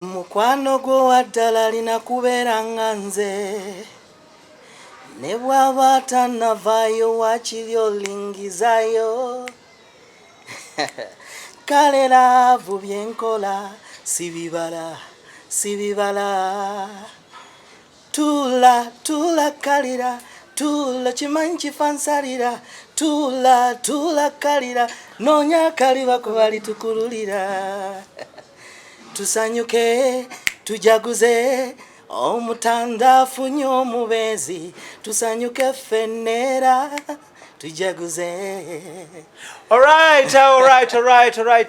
Mukwano gwo waddala linakubeera nga nze ne bw'aba tannavaayo wakiri olingizayo kale laavu bye nkola sibibala tuula kalira tuula kimanyi kifansalira tuula kalira noonya kaliba kuba litukululira tusanyuke tujaguze omutandaafu nnyo omubeezi tusanyuke ffenneera tujaguze. Alright.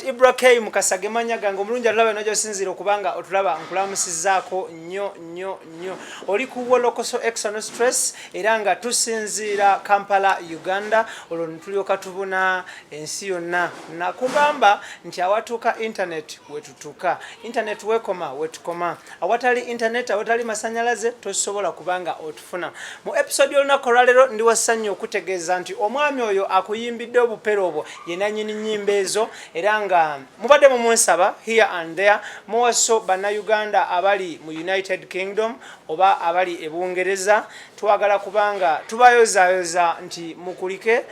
IBRAH Mukasage manya gange omulungi atulaba nojo sinzira okubanga otulaba nkulamusizaako nnyo. Oli ku WOLOKOSO external stress era nga tusinzira Kampala, Uganda. Olwo ntulyoka tubuna ensi yonna. Nakugamba nti awatuuka internet wetutuuka. Internet wekoma wetukoma. Awatali internet awatali masanyalaze tosobola kubanga otufuna. Mu episode y'olunaku olwaleero ndi wassanyu okutegeeza nti omwami oyo akuyimbidde obupero obwo ye nannyini nnyimba ezo era nga mubadde mumunsaba here and there muwaso bannayuganda abali mu United Kingdom oba abali e Bungereza twagala kubanga tubayozaayoza nti mukulike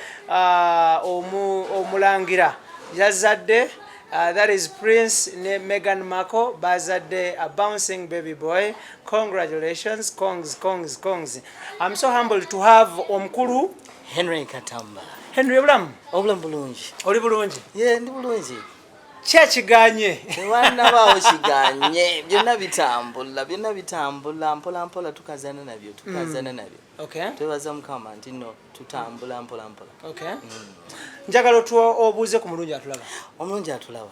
omulangira yazadde that is Prince ne Meghan Markle bazadde a bouncing baby boy. Congratulations, kongs. I'm so humbled to have omukulu Henry Katamba. Henry obulamu? Obulamu bulungi. Oli bulungi? Ye ndi bulungi. Kyakiganye. Tewannabaawo kiganye. Byonna bitambula mpola tukazana nabyo. Okay. Twebaza Mukama nti no tutambula mpola. Okay. Njagala obuuze ku mulungi atulaba. Omulungi atulaba.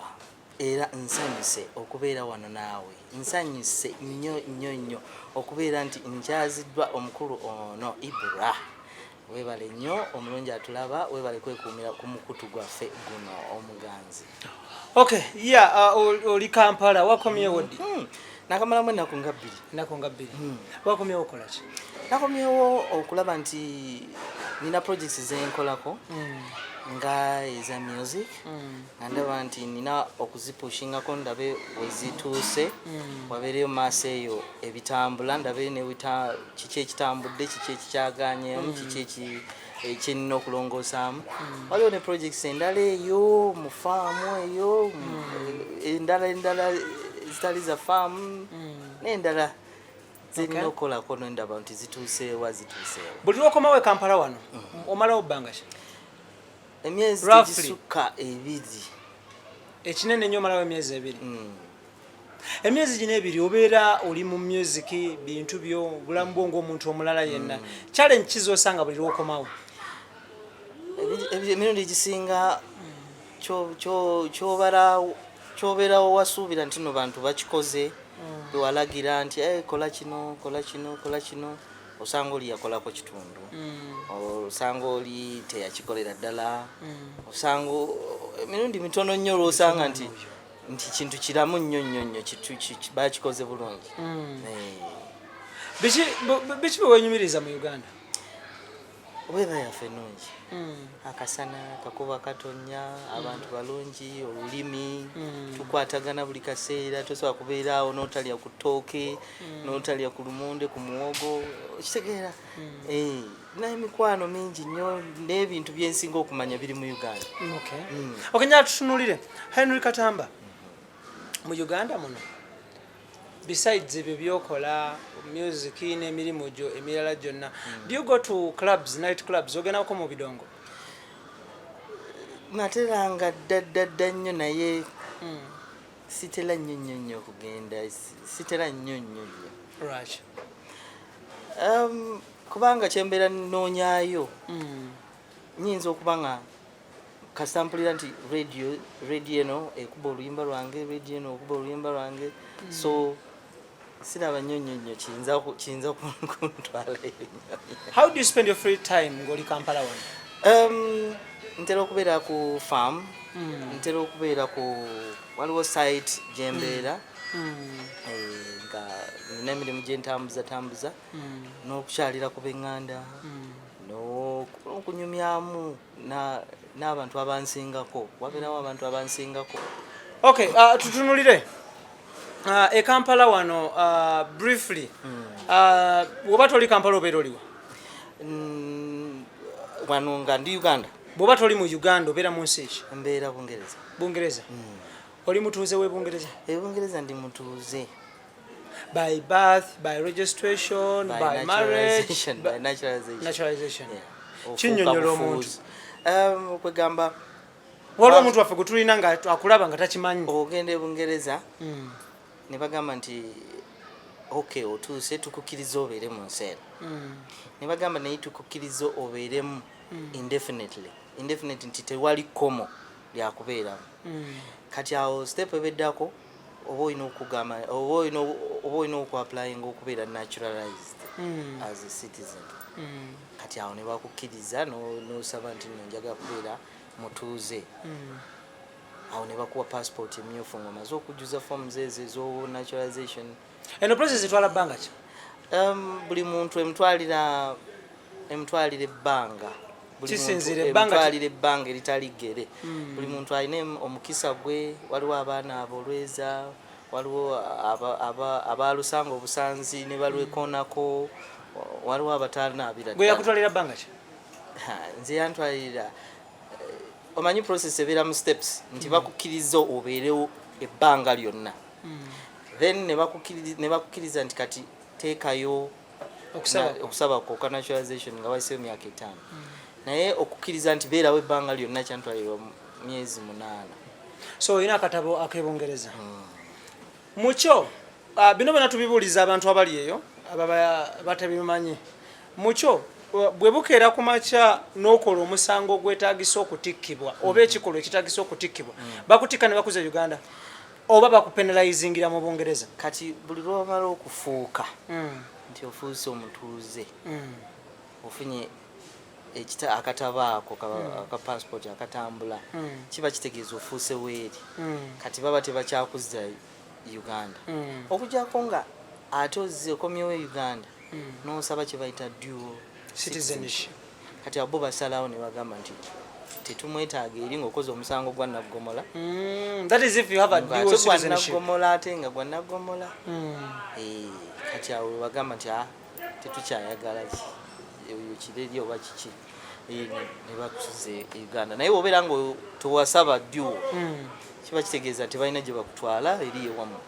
Era nsanyuse okubeera wano naawe. Nsanyuse nnyo okubeera nti nkyaziddwa omukulu ono IBRAH. Webale nnyo omulungi atulaba, webale kwekuumira ku mukutu gwaffe guno omuganzi. Okay, oli Kampala wakomyewo ddi? Nakamalamu ennaku nga bbiri. Wakomyewo okola ki? Nakomyewo okulaba nti nina projects zenkolako nga eza music nga ndaba nti nina okuzipushingako ndabe wezituuse wabeereyo maaso eyo ebitambula ndabe newita kiki ekitambudde kiki ekikyaganyemu kiki ekyenina okulongoosaamu waliwo ne projects endala eyo mu faamu eyo endala zitali za faamu n'endala zirina okukolako nendaba nti zituuseewa. Buli lwokomawo e Kampala wano omalawo bbanga ki? Emyezi gisukka 2. Ekinene nnyo omalawo emyezi 2. Emyezi gino 2 obeera oli mu music bintu byo bulamu bwo ng'omuntu omulala yenna. Challenge kizosanga buli lwokomawo? Emirundi gisinga kyobeera wasuubira nti no bantu bakikoze walagira nti kola kino osanga oli yakolako kitundu osanga oli teyakikolera ddala osanga emirundi mitono nnyo olwosanga nti kintu kiramu nnyo bakikoze bulungi. Biki byewenyumiriza mu Uganda? Weather yaffe nnungi, akasana kakuba katonya, abantu balungi, olulimi tukwatagana buli kaseera tosobola kubeera awo n'otalya ku ttooke n'otalya ku lumonde ku muwogo kitegeera n'emikwano mingi nnyo n'ebintu byensinga okumanya biri mu Uganda. Okay, njala tutunulire Henry Katamba mu Uganda muno besides ebyo byokola music n'emirimu gyo emirala gyonna, do you go to clubs, night clubs? Ogendako mu bidongo? Nateranga ddadda nnyo naye sitera nnyo kugenda, sitera nnyo. Right. Kubanga kyembeera nnoonyaayo nyinza okuba nga kasampulira nti radio eno ekuba oluyimba lwange so siraba nnyo kiyinza kuntwala. How do you spend your free time ng'oli Kampala wano? Ntera okubeera ku farm, ntera okubeera ku waliwo site gyembeera nga nina emirimu gye ntambuza n'okukyalira ku b'eŋŋanda n'okunyumyamu n'abantu abansingako, wabeerawo abantu abansingako. Okay, tutunulire e Kampala wano briefly woba toli Kampala obeera oliwa wano nga ndi Uganda bwoba toli mu Uganda obeera mu nsi ki mbeera Bungereza Bungereza oli mutuuze we Bungereza Bungereza ndi mutuuze by birth by registration by marriage by naturalization kinyonyola omuntu kwegamba waliwo omuntu waffe gutulina nga akulaba nga takimanyi ogenda e Bungereza ne bagamba nti okay otuuse tukukkiriza obeere mu nseera ne bagamba naye tukukkiriza obeeremu indefinitely nti tewali komo lyakubeeramu kati awo step ebeddako oba olina okugamba oba olina okuapplyinga okubeera naturalized as a citizen kati awo ne bakukkiriza n'osaba nti nno njagala kubeera mutuuze awo ne bakuwa passport emyufu ng'omaze okujjuza forms ezo ez'o naturalization. Eno process etwala bbanga ki? Buli muntu emutwalira ebbanga emutwalira ebbanga eritali ggere. Buli muntu alina omukisa gwe, waliwo abaana abolweza, waliwo abaalusanga obusanzi ne balwekoonako, waliwo abatanaabira. Gwe yakutwalira bbanga ki? Nze yantwalira omanyi process ebeera mu steps nti bakukkiriza obeerewo ebbanga lyonna. Then ne bakukkiriza nti kati teekayo okusaba kwa naturalization nga wayiseewo emyaka 5. Naye okukkiriza nti beerawo ebbanga lyonna kyantwalirwa myezi 8. So olina akatabo ak'Ebungereza. Mukyo bino byonna tubibuuliza abantu abali eyo ababa batabimanyi. Mukyo bwe bukeera ku makya n'okola omusango gwetaagisa okutikkibwa oba ekikolwa ekitaagisa okutikkibwa bakutikka ne bakuza Uganda oba bakupenalizingira mu Bungereza. Kati buli lw'omala okufuuka nti ofuuse omutuuze ofunye akatabo ako aka passport akatambula kiba kitegeeza ofuuse weeri kati baba tebakyakuza Uganda okujjako nga ate ozze okomyewo Uganda n'osaba kye bayita dual citizenship. Kati abo basalawo ne bagamba nti tetumwetaaga eri ng'okoze omusango gwa naggomola. That is if you have a dual citizenship. Naggomola ate nga gwa naggomola. Kati awo bagamba nti tetukyayagala eyo kireri oba kiki ne bakusuze Uganda. Naye obeera nga tewasaba dual kiba kitegeeza tebalina gye bakutwala eri ewamu.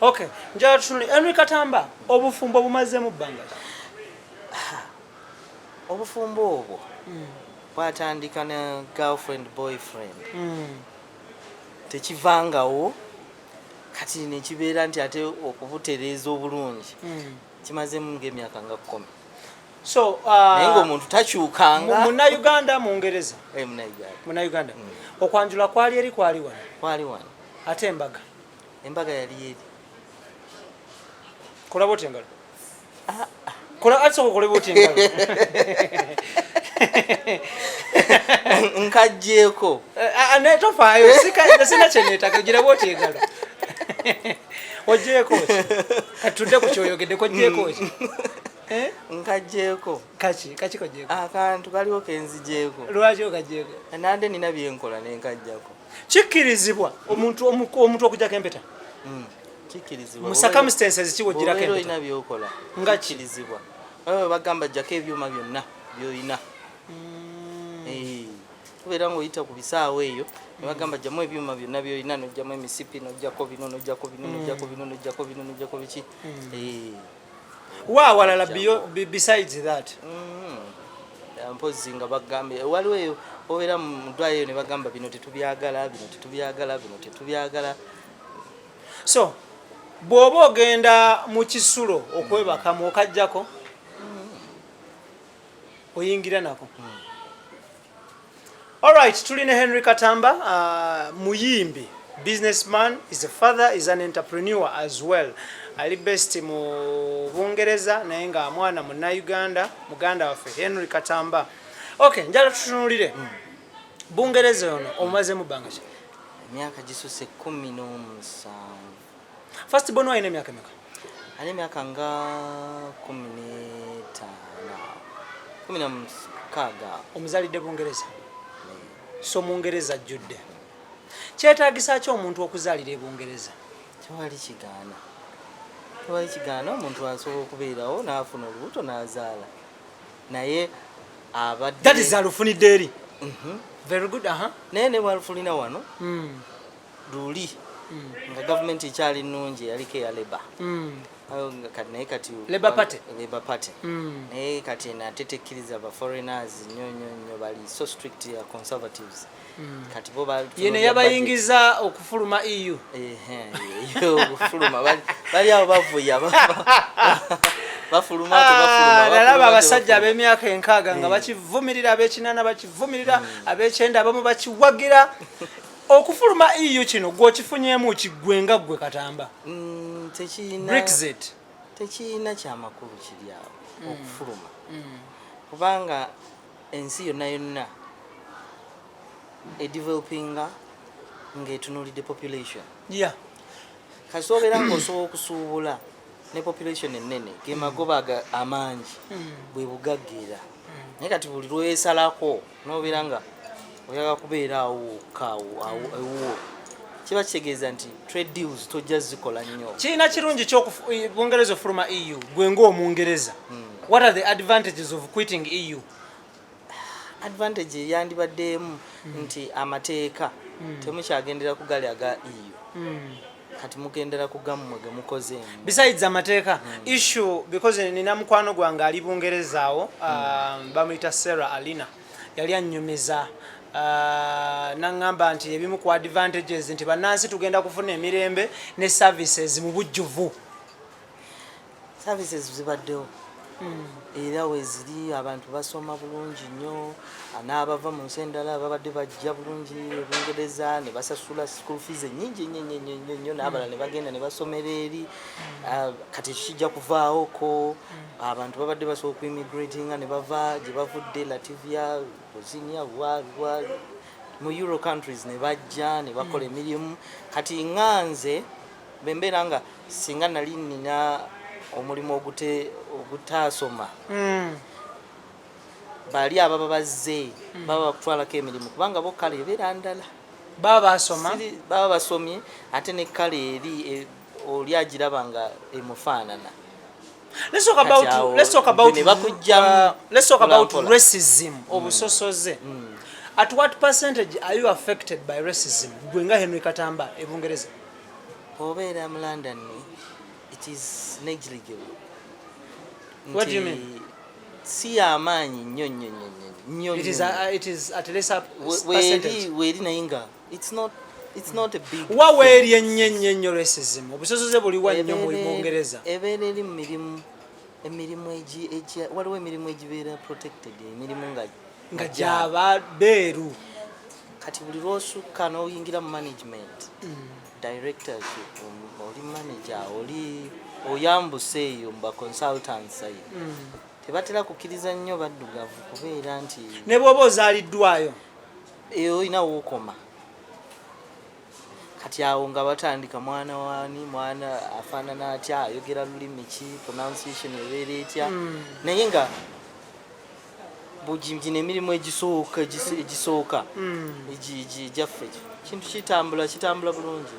Okay, njala tutunule Henry Katamba obufumbo bumazeemu bbanga ki? Obufumbo obwo bwatandika ne girlfriend boyfriend tekivangawo kati nekibeera nti ate okubutereeza obulungi kimazeemu ng'emyaka nga 10. So naye ng'omuntu takyukanga. Munnayuganda Mungereza? Munnayuganda. Okwanjula kwali eri kwali wano? Kwali wano. Ate embaga? Embaga yali eri. Kola bw'oti engalo? Kola ate okole bw'oti engalo? Nkajjeeko. Netofaayo sina kyeneetaaga ogira bw'oti engalo. Oggyeko ki? Katudde ku kyoyogeddeko oggyeko ki? Nkajjeeko. Kaki koggyeko? Akantu kaliwo kenzigyeeko. Lwaki okaggyeko? Nande nina byenkola nenkajjako. Kikkirizibwa omuntu okuggyako empeta? Kikkirizibwa. Mu circumstances ki woggyirako empeta? Olina byokola. Nga kikkirizibwa. Bagamba jjako ebyuma byonna by'olina. Kubeera ng'oyita ku bisaawo eyo ne bagamba jjamu ebyuma byonna by'olina n'ojjamu emisipi n'ojjako bino n'ojjako bino n'ojjako bino n'ojjako bino n'ojjako biki. Walala besides that? Mpozi nga bagambye waliwo eyo obeera mu ddwaliro ne bagamba bino tetubyagala bino tetubyagala bino tetubyagala. So bw'oba ogenda mu kisulo okwebakamu okajjako oyingira nako. Alright, tulina Henry Katamba, muyimbi, businessman, is a father, is an entrepreneur as well. Ali best mu Bungereza naye nga mwana Munnayuganda, muganda waffe Henry Katamba. Okay, njala tutunulire. Bungereza yono omaze mu bbanga ki? Emyaka gisuse 17. First born wa ine emyaka meka? Ali emyaka nga 16. Omuzalidde Bungereza? So Mungereza ajjudde. Kyetaagisa ki omuntu okuzaalira e Bungereza? tewali kigaana omuntu asobola okubeerawo n'afuna olubuto n'azaala naye abadde that is alufunidde eri very good naye ne bwalufulina wano luli nga gavumenti ekyali nnungi yaliko eya leba naye kati Labour Party naye kati ate tekkiriza ba foreigners nnyo bali so strict ya conservatives kati bo yene yabayingiza okufuluma EU okufuluma bali abo bavuya bafuluma nalaba abasajja ab'emyaka enkaaga nga bakivumirira ab'ekinana bakivumirira ab'ekyenda abamu bakiwagira okufuluma EU kino gwokifunyemu kiggwe nga ggwe Katamba Brexit tekirina kyamakulu kiri awo okufuluma kubanga ensi yonna edevelopinga ng'etunuulidde population kasi obeera ng'osobola okusuubula ne population ennene ge magoba amangi bwe bugaggeera naye kati buli lwesalako n'obeera nga oyagala kubeera awo ewuwo kiba kitegeeza nti trade deals tojja zikola nnyo kirina kirungi Bungereza ofuluma EU gwe ng'Omungereza what are the advantages of quitting EU advantage yandibaddeemu nti amateeka temukyagendera ku gali aga EU kati mugendera ku gammwe ge mukozeemu besides amateeka issue because nina mukwano gwange ali Bungereza awo bamuyita Sarah Alina yali annyumiza nangamba nti ebimu ku advantages nti bannansi tugenda kufuna emirembe ne services mu bujjuvu services zibaddewo era weziri abantu basoma bulungi nnyo n'abava mu nsi endala babadde bajja bulungi Bungereza ne basasula school fees ennyingi nnyo n'abalala ne bagenda ne basomera eri kati kijja kuvaawoko abantu babadde basobola okuimmigratinga ne bava gye bavudde Latvia Bosnia mu Euro countries ne bajja ne bakola emirimu kati nganze bembeera nga singa nali nina omulimu ogutaasoma bali ababa bazze baba bakutwalako emirimu kubanga bo kale ebeera ndala baba basomye ate ne kale eri oli agiraba nga emufaanana. Let's talk about racism obusosoze. At what percentage are you affected by racism? Gwenga Henry Katamba e Bungereza. Obeera mu London it is negligible. What do you mean? Si amaanyi nnyo. It is at least a percentage. Weri nainga. It's not a big. Wa weri nnyo racism. Obusosoze buli wa nnyo mu Bungereza. Ebeera eri emirimu waliwo emirimu egibeera protected emirimu nga gyaba beeru kati buli lwosukka n'oyingira mu management directorship oli manager oli oyambuse eyo mu consultants ayo tebatera kukkiriza nnyo baddugavu kubeera nti ne bw'oba ozaaliddwayo eyo olina wookoma kati awo nga batandika mwana afaanana atya ayogera lulimi ki pronunciation ebeera etya naye nga bugimjina emirimu egisooka gyaffe kintu kitambula bulungi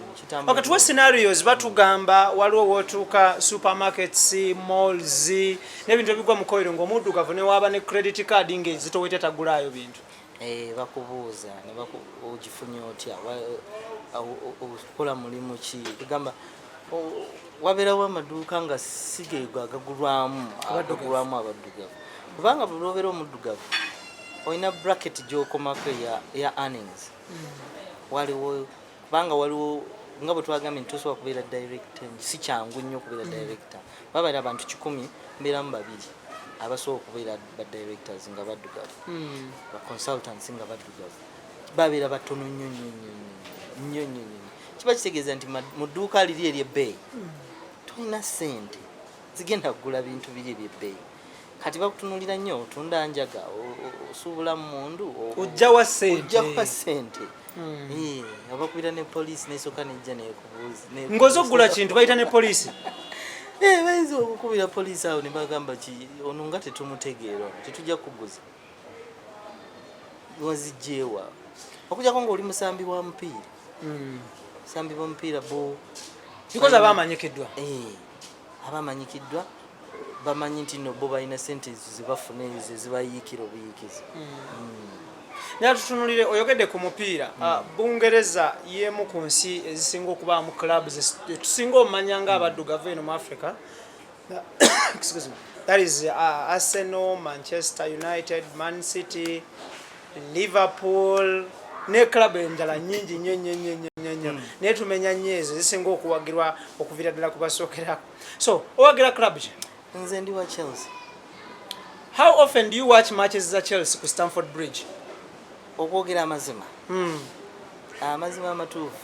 okay, tuwe scenarios batugamba waliwo wootuuka supermarkets malls n'ebintu ebigwa mu koiro ng'omuddugavu ne waaba ne credit card ng'ezitowete tagulaayo bintu bakubuuza ogifunye otya okola mulimu ki tugamba wabeerawo amaduuka nga sigeego agagulwamu abaddugavu kubanga buli obeera omuddugavu olina bracket gy'okomako eya earnings waliwo kubanga waliwo nga bwe twagambye nti tosobola kubeera director si kyangu nnyo okubeera director babaira abantu 100 mbeeramu 2 abasobola okubeera ba directors nga baddugavu ba consultants nga baddugavu babeera batono nnyo kiba kitegeeza nti mu dduuka liri ery'ebbeeyi tolina ssente zigenda kugula bintu biri eby'ebbeeyi kati bakutunuulira nnyo otunda njaga osuubula mundu ojjawa ssente abakubira ne poliisi nesooka nejja nekubuuza ng'ozogula kintu bayita ne poliisi bayinza okukubira poliisi awo ne bagamba ki ono nga tetumutegeera tetujja kuguza wazijjeewa okujjako ng'oli musambi wa mupiira musambi wa mupiira bo because abamanyikiddwa abamanyikiddwa bamanyi nti no bo balina sente zibafuna ezo zibayiikira obuyiikizi. Naye tutunulire oyogedde ku mupiira. Bungereza y'emu ku nsi ezisinga okubaamu clubs tusinga omanya ng'abaddugavu eno mu Africa. Excuse me. That is Arsenal, Manchester United, Man City, Liverpool, ne club endala nnyingi nnyo. Naye tumenya nnyo ezo zisinga okuwagirwa okuviira ddala ku basookerako. So owagira club ki? Nze ndi wa Chelsea. How often do you watch matches za Chelsea ku Stamford Bridge? Okwogera amazima. Amazima amatuufu.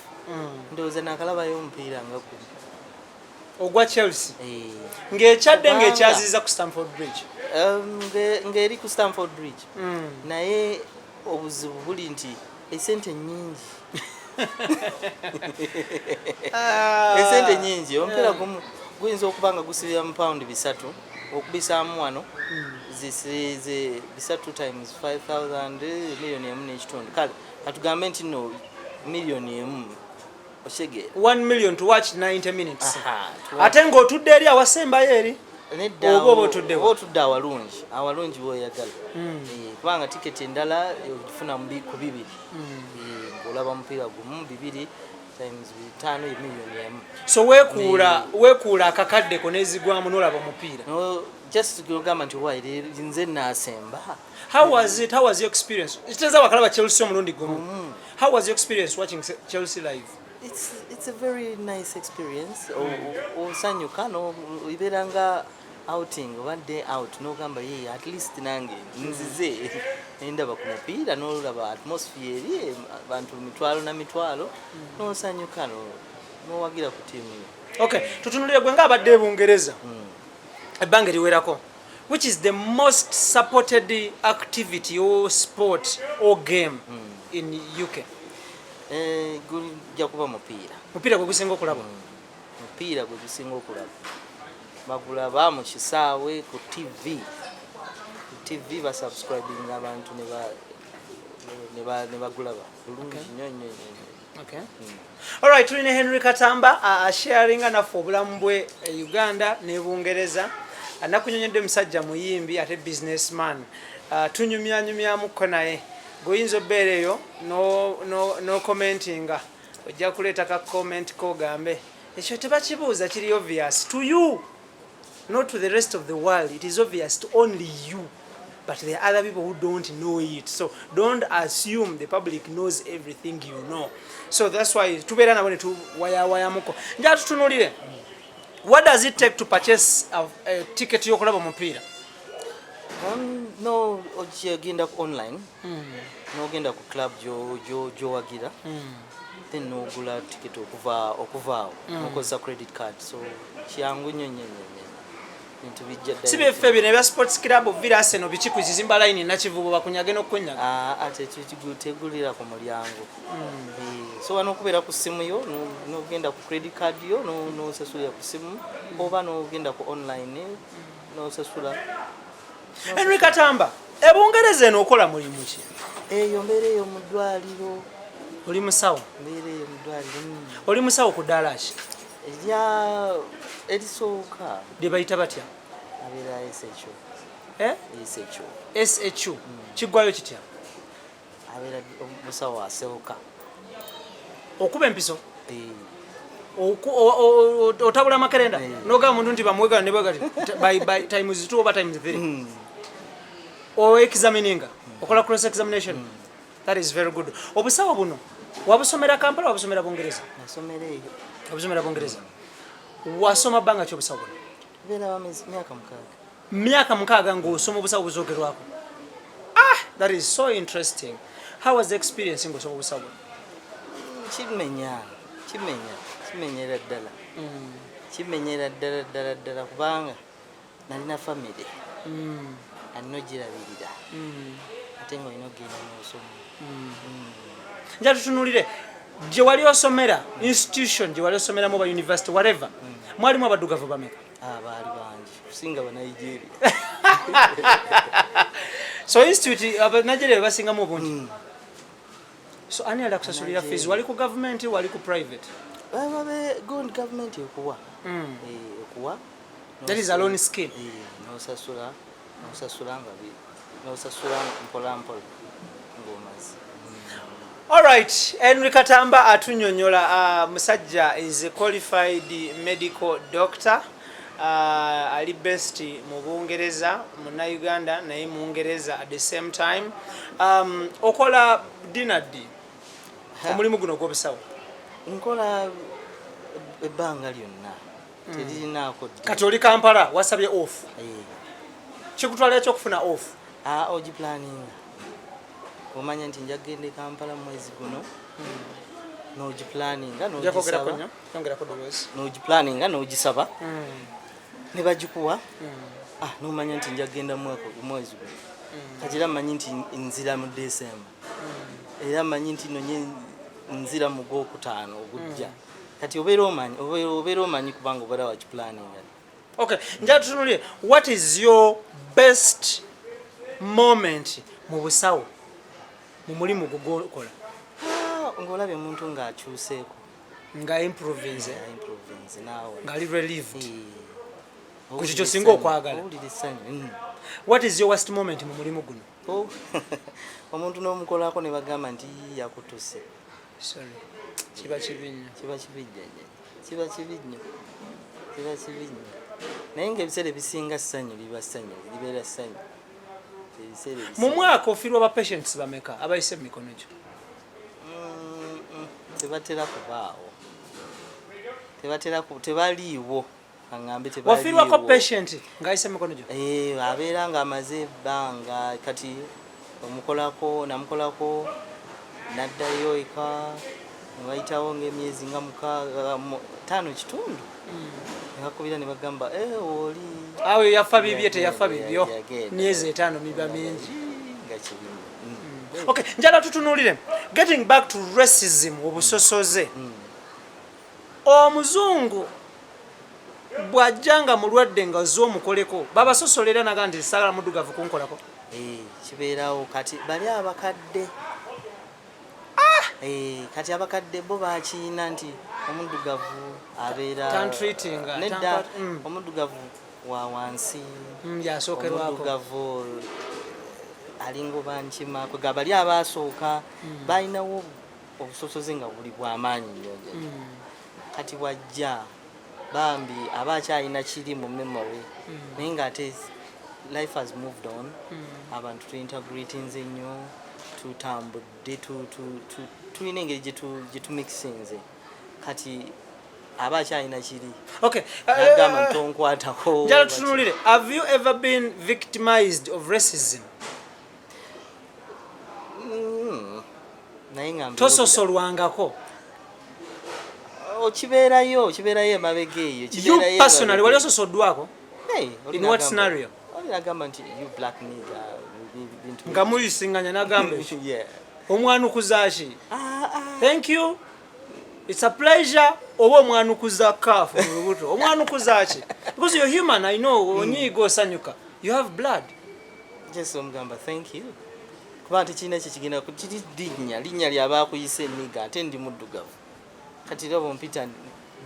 Ndowooza nakalabayo omupiira nga guno. Ogwa Chelsea. Ng'ekyadde ng'ekyaziza ku Stamford Bridge. Ng'eri ku Stamford Bridge. Naye obuzibu buli nti esente nnyingi. Esente nnyingi. Omupiira gumu guyinza okuba nga gusibira mu paundi 3 okubisaamu wano. Zize bisatu times 5,000 million emu n'ekitundu. Kale katugambe nti no million emu. 1 million to watch 90 minutes. Ate ng'otudde eri awasembayo eri. Oba otudde awalungi bw'oyagala. Kubanga tiketi endala ogifuna ku 2. Ng'olaba omupiira gumu 2 times 5 million emu. So weekuula akakaddeko n'ezigwamu n'olaba omupiira. Just kugamba nti waire nze nasemba. How was your experience? Iteza bakalaba Chelsea omulundi gumu. How was your experience watching Chelsea live? It's a very nice experience. Osanyuka no iberanga outing one day out no gamba ye at least nange nzize endaba ku mupiira n'olaba atmosphere abantu mitwalo no sanyuka no wagira ku team. Okay, tutunulire gwe ngabadde Bungereza. Ebbanga liwerako. Which is the most supported activity or sport or game in UK? Gujja kuba mupiira. Mupiira gwe gusinga okulaba. Mupiira gwe gusinga okulaba. Bagulaba mu kisaawe ku TV. Ku TV ba subscribing abantu ne bagulaba. Okay. All right, tulina Henry Katamba sharing anafu obulamu bwe Uganda ne Bungereza. Anakunyonyedde musajja muyimbi ate businessman. Tunyumyamukko naye. Goyinza obeereyo no commentinga. Ojja kuleeta ka comment ko gambe. Ekyo tebakibuuza kiri obvious to you. Not to the rest of the world. It is obvious to only you. But there are other people who don't know it. So don't assume the public knows everything you know. So that's why tubeera nabo ne tuwaya muko. Njala tutunulire. What does it take to purchase a ticket y'okulaba omupiira? No, ogenda ku online. N'ogenda ku club gy'owagira. Then n'ogula ticket okuvaawo. N'okozesa credit card. So kyangu nnyo. Sibe febe ne sports club vira Arsenal bikikuzizimba line nakivubo bakunyage n'okkunyaga. Ate tegulira ku mulyango. So wano kubeera ku simu yo n'ogenda ku credit card yo n'osasulira ku simu oba n'ogenda ku online n'osasula. Henry Katamba, Bungereza eno okola mulimu ki? Eyo mbeereyo mu ddwaliro. Oli musawo? Mbeereyo mu ddwaliro. Oli musawo ku ddaala ki? Erisooka. Lye bayita batya? Abeera SHO. SHO. Kiggwayo kitya? Abeera musawo asooka. Okuba empiso? Otabula makerenda? N'ogamba muntu nti bamuwegala ne bwegati by times 2 oba times 3. Examininga. Okola cross examination. That is very good. Obusawo buno wabusomera Kampala wabusomera Bungereza? Nasomera eyo. Wabusomera Bungereza? Wasoma bbanga ki obusawo buno? Beera myaka 6 ng'osoma obusawo buzoogerwako. That is so interesting. How was the experience ng'osoma obusawo buno? Kimenyera ddala. Kimenyera ddala kubanga nalina family. Alina girabirira. Ate ng'olina ogenda n'osoma. Njala tutunulire gye wali osomera institution gye wali osomeramu oba university whatever mwalimu abaddugavu bameka? Baali bangi kusinga Banigeria. So institute Abanigeria basingamu obungi. So ani ali akusasulira fees? Wali ku government wali ku private? babe good government ekuwa ekuwa that is a loan scheme nosasula mpola ngomazi. All right, Henry Katamba atunyonyola musajja is a qualified medical doctor. Ali best mu Bungereza mu Uganda naye mu Bungereza at the same time. Okola dinadi omulimu guno gw'obusawo. Nkola ebbanga lyonna terinaako kati oli Kampala wasabye off. Kikutwala ekyo okufuna off? Ogiplanning. Omanya nti njagenda e Kampala mwezi guno n'ogiplanninga n'ogisaba ne bagikuwa n'omanya nti njagenda mwezi guno kati era mmanyi nti nzira mu December era mmanyi nti nonye nzira mu Gwokutaano ogujja kati obeera omanyi kubanga obeera wakiplanninga. Okay, njala tutunulire, what is your best moment mu busawo mu mulimu gugokola? Ngolabye omuntu ng'akyuseeko nga improvinze naawe ngali relieved ku kikyo singa okwagala. What is your worst moment mu mulimu guno? Omuntu n'omukolako ne bagamba nti yakutuse. Sorry, kiba kibi nnyo naye ng'ebiseera ebisinga ssanyu libeera ssanyu. Mu mwaka ofiirwa ba patients bameka abayise mu mikono gyo? Tebatera kubaawo, tebaliiwo aŋŋambe tebaliiwo. Wafiirwako patient ng'ayise mu mikono gyo? Abeera ng'amaze ebbanga kati namukolako n'addayo eka ne wayitawo ng'emyezi nga 5 kitundu ne bakubira ne bagamba oli awe yafa bibye teyafa bibyo myezi 5 miba mingi nga kibimu. Okay, njala tutunulire getting back to racism obusosoze. Omuzungu bwajjanga mulwadde nga z'omukoleko babasosolera naga nti sagala muddugavu kunkolako. Kibeerawo kati bali abakadde kati abakadde bo bakiina nti omuddugavu abeera nedda omuddugavu wa wansi omuddugavu alingo bankima kwega bali abasooka balinawo obusosoze nga buli bw'amaanyi nnyo. Kati wajja bambi aba akyalina kiri mu memory naye ng'ate life has moved on. Abantu tuintegratinze nnyo tutambudde tulina engeri gye tumikisinze kati aba akyalina kiri. Okay, nagamba ntonkwatako. Njala tutunulire, have you ever been victimized of racism? Naye ngambe tososolwangako? Kibeerayo emabega eyo. You personally wali ososoddwako? In what scenario? Nagamba nti you black nigga nga muyisinganya nagamba omwanukuza ki? Thank you, it's a pleasure. Oba omwanukuza kafu mu lubuto omwanukuza ki? Because you're human, I know. Onyiiga osanyuka, you have blood. Just omugamba thank you kuba nti kiina kye kigenda kiri linnya lyabakuyise nigga ate ndi muddugavu kati rabo mpita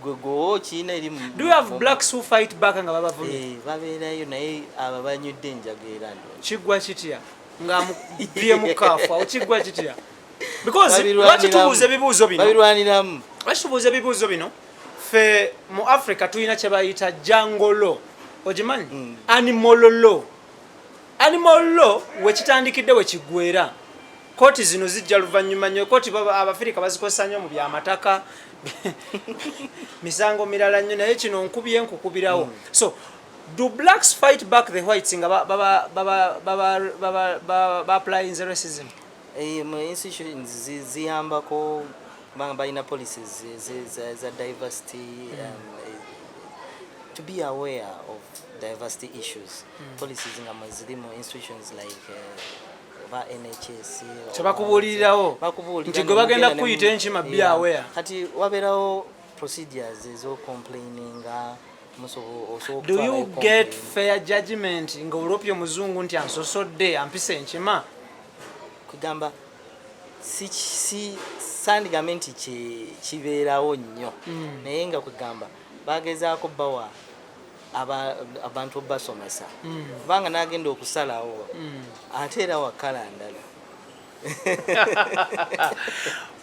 gwego kiina eri. Do you have blacks who fight back nga babavumye? Babeerayo naye abo banywedde enjageera kiggwa kitya nga mubye mu kafu awo kiggwa kitya? Because lwaki tubuuza ebibuuzo bino? babirwaniramu. Lwaki tubuuza ebibuuzo bino? Ffe mu Africa tulina kye bayita jangolo, ogimanyi? Animal law wekitandikidde wekiggweera. Kooti zino zijja luvannyuma nnyo. Kooti Abafirika bazikozesa nnyo mu byamataka misango mirala nnyo naye kino nkubye nkukubirawo. So do blacks fight back the whites nga applying racism? Mu institutions ziyambako kubanga balina policies za diversity to be aware of diversity issues. Policies nga mwezirimu institutions like NHS kyebakubuulirirawo nti gwe bagenda kuyita enkima be aware. Kati wabeerawo procedures ez'ocomplaininga. Do you get fair judgment nga olopye omuzungu nti ansosodde ampisa enkima? Kugamba si sandigambe nti kibeerawo nnyo naye nga kwegamba bagezaako bawa abantu basomesa kubanga n'agenda okusalawo ate era wakala ndala.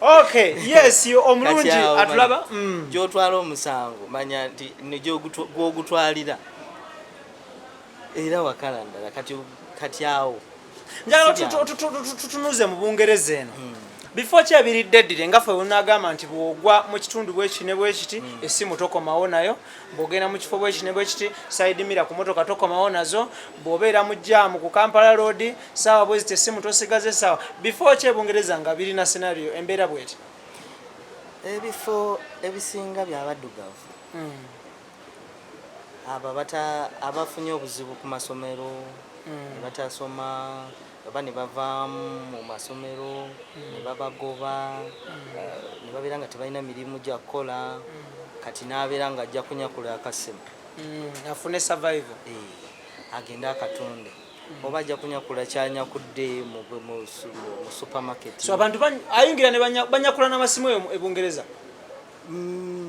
Okay, yes, omulungi atulaba gyotwala omusango manya nti gwogutwalira era wakala ndala kati awo njala tutunuze mu Bungereza eno before kyebiridde eddire nga ffe unagamba nti bwogwa mu kitundu bwekine bwekiti essimu tokomawo nayo, bwogenda mu kifo bwekine bwekiti side mirror ku motoka tokomawo nazo, bw'obeera mu jaamu ku Kampala Road saawa bweziti essimu tosigaze saawa. Before kyebungereza nga birina scenario embeera bweti ebifo ebisinga byabaddugavu abo abafunye obuzibu ku masomero batasoma oba ne bavaamu mu masomero ne babagoba ne babeera nga tebalina mirimu gya kukola kati n'abeera nga ajja kunyakula akasimu afune survival agenda akatunde oba ajja kunyakula kyanyakudde mu supermarket. So abantu ayingira ne banyakula n'amasimu e Bungereza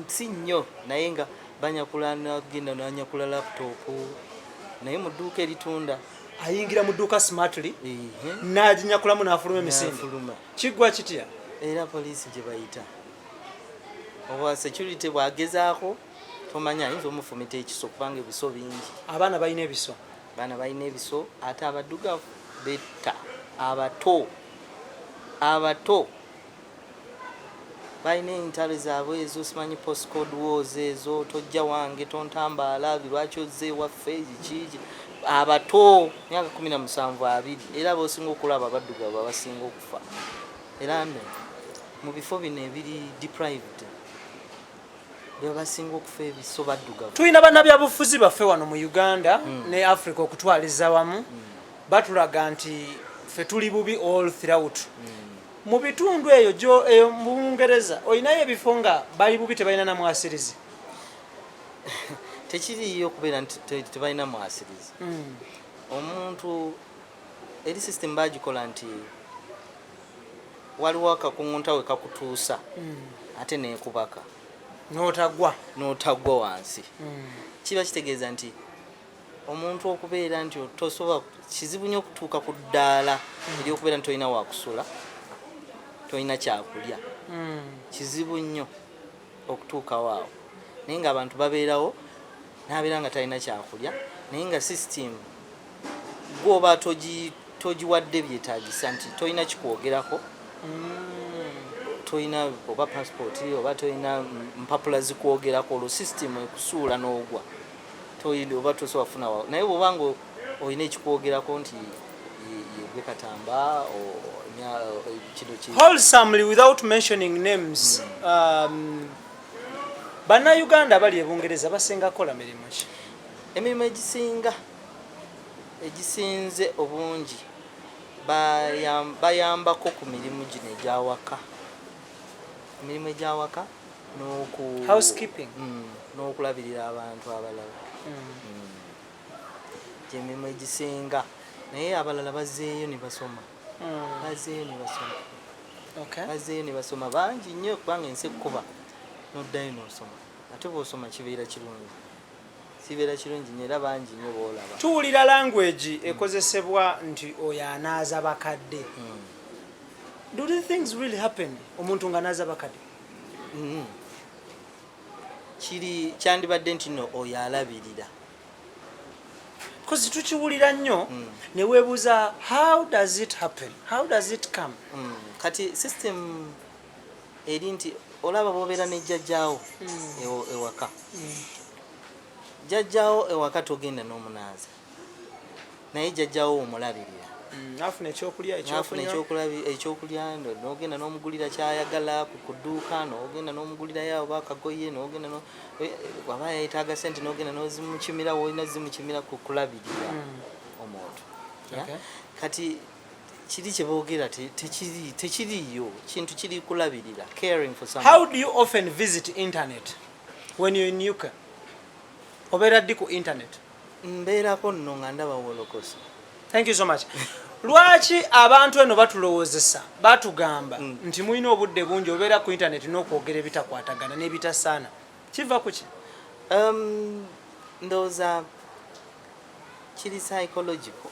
si nnyo naye nga banyakula n'agenda n'anyakula laptop naye mu dduuka eritunda ayingira mu dduuka smartly n'aginyakulamu n'afuluma emisinde kiggwa kitya era poliisi gye bayita oba security bwagezaako tomanya ayinza omufumita ekiso kubanga ebiso bingi abaana balina ebiso ate abaddugavu betta abato balina entalo zaabwe ezo simanyi postcode wars ezo tojja wange tontambaala lwaki ozze waffe kiki abato myaka 17-20 era bosinga okulaba abaddugavu abasinga okufa era mu bifo bino ebiri deprived bebasinga okufa ebiso baddugavu. Tulina bannabyabufuzi baffe wano mu Uganda ne Africa okutwaliza wamu batulaga nti ffe tuli bubi all throughout mu bitundu eyo mu Bungereza olinayo ebifo nga bali bubi tebalina na mwasirizi tekiriyo okubeera nti tebalina mwasirizi omuntu eri system bagikola nti waliwo akakungunta we kakutuusa ate nekubaka n'otagwa wansi kiba kitegeeza nti omuntu okubeera nti tosobola kizibu nnyo okutuuka ku ddaala ery'okubeera nti tolina wakusula tolina kyakulya kizibu nnyo okutuukawo awo naye nga abantu babeerawo n'abeera nga talina kyakulya naye nga system gwoba togiwadde byetaagisa nti tolina kikwogerako tolina oba passport oba tolina mpapula zikwogerako olwo system ekusuula n'ogwa oba tosobola kufunawo naye bwobanga olina ekikwogerako nti yegwe Katamba wholesomely without mentioning names bannayuganda abali e Bungereza basinga kola mirimu ki? Emirimu egisinze obungi bayambako ku mirimu gino egyawaka emirimu egyawaka housekeeping n'okulabirira abantu abalala gyemirimu egisinga naye abalala bazzeeyo ne basoma bazzeeyo ne basoma bangi nnyo kubanga ensi ekkuba noddayo n'osoma ate bw'osoma kibeera kirungi nnyo era bangi nnyo boolaba. Tuwulira language ekozesebwa nti oyo anaaza bakadde. Do these things really happen omuntu nga anaaza bakadde? Kyandibadde nti no oyo alabirira because tukiwulira nnyo ne weebuuza how does it happen, how does it come? Kati system eri nti olaba bobeera ne jjajjaawo ewaka jjajjaawo ewaka togenda n'omunaaza naye jjajjaawo omulabirira afuna ekyokulya n'ogenda n'omugulira kyayagala ku dduuka n'ogenda n'omugulirayo oba akagoye n'ogenda waba yayetaaga sente n'ogenda n'ozimukimira wolina zimukimira ku kulabirira omuntu kati kiri kye boogera tekiriyo kintu kiri kulabirira caring for someone. How do you often visit internet when you're in UK? Obeera ddi ku internet? Mbeerako nno nga ndaba WOLOKOSO. Thank you so much. lwaki abantu eno batulowoozesa batugamba nti mulina obudde bungi obeera ku internet n'okwogera ebitakwatagana n'ebitasaana kiva ku ki? Ndowooza kiri psychological.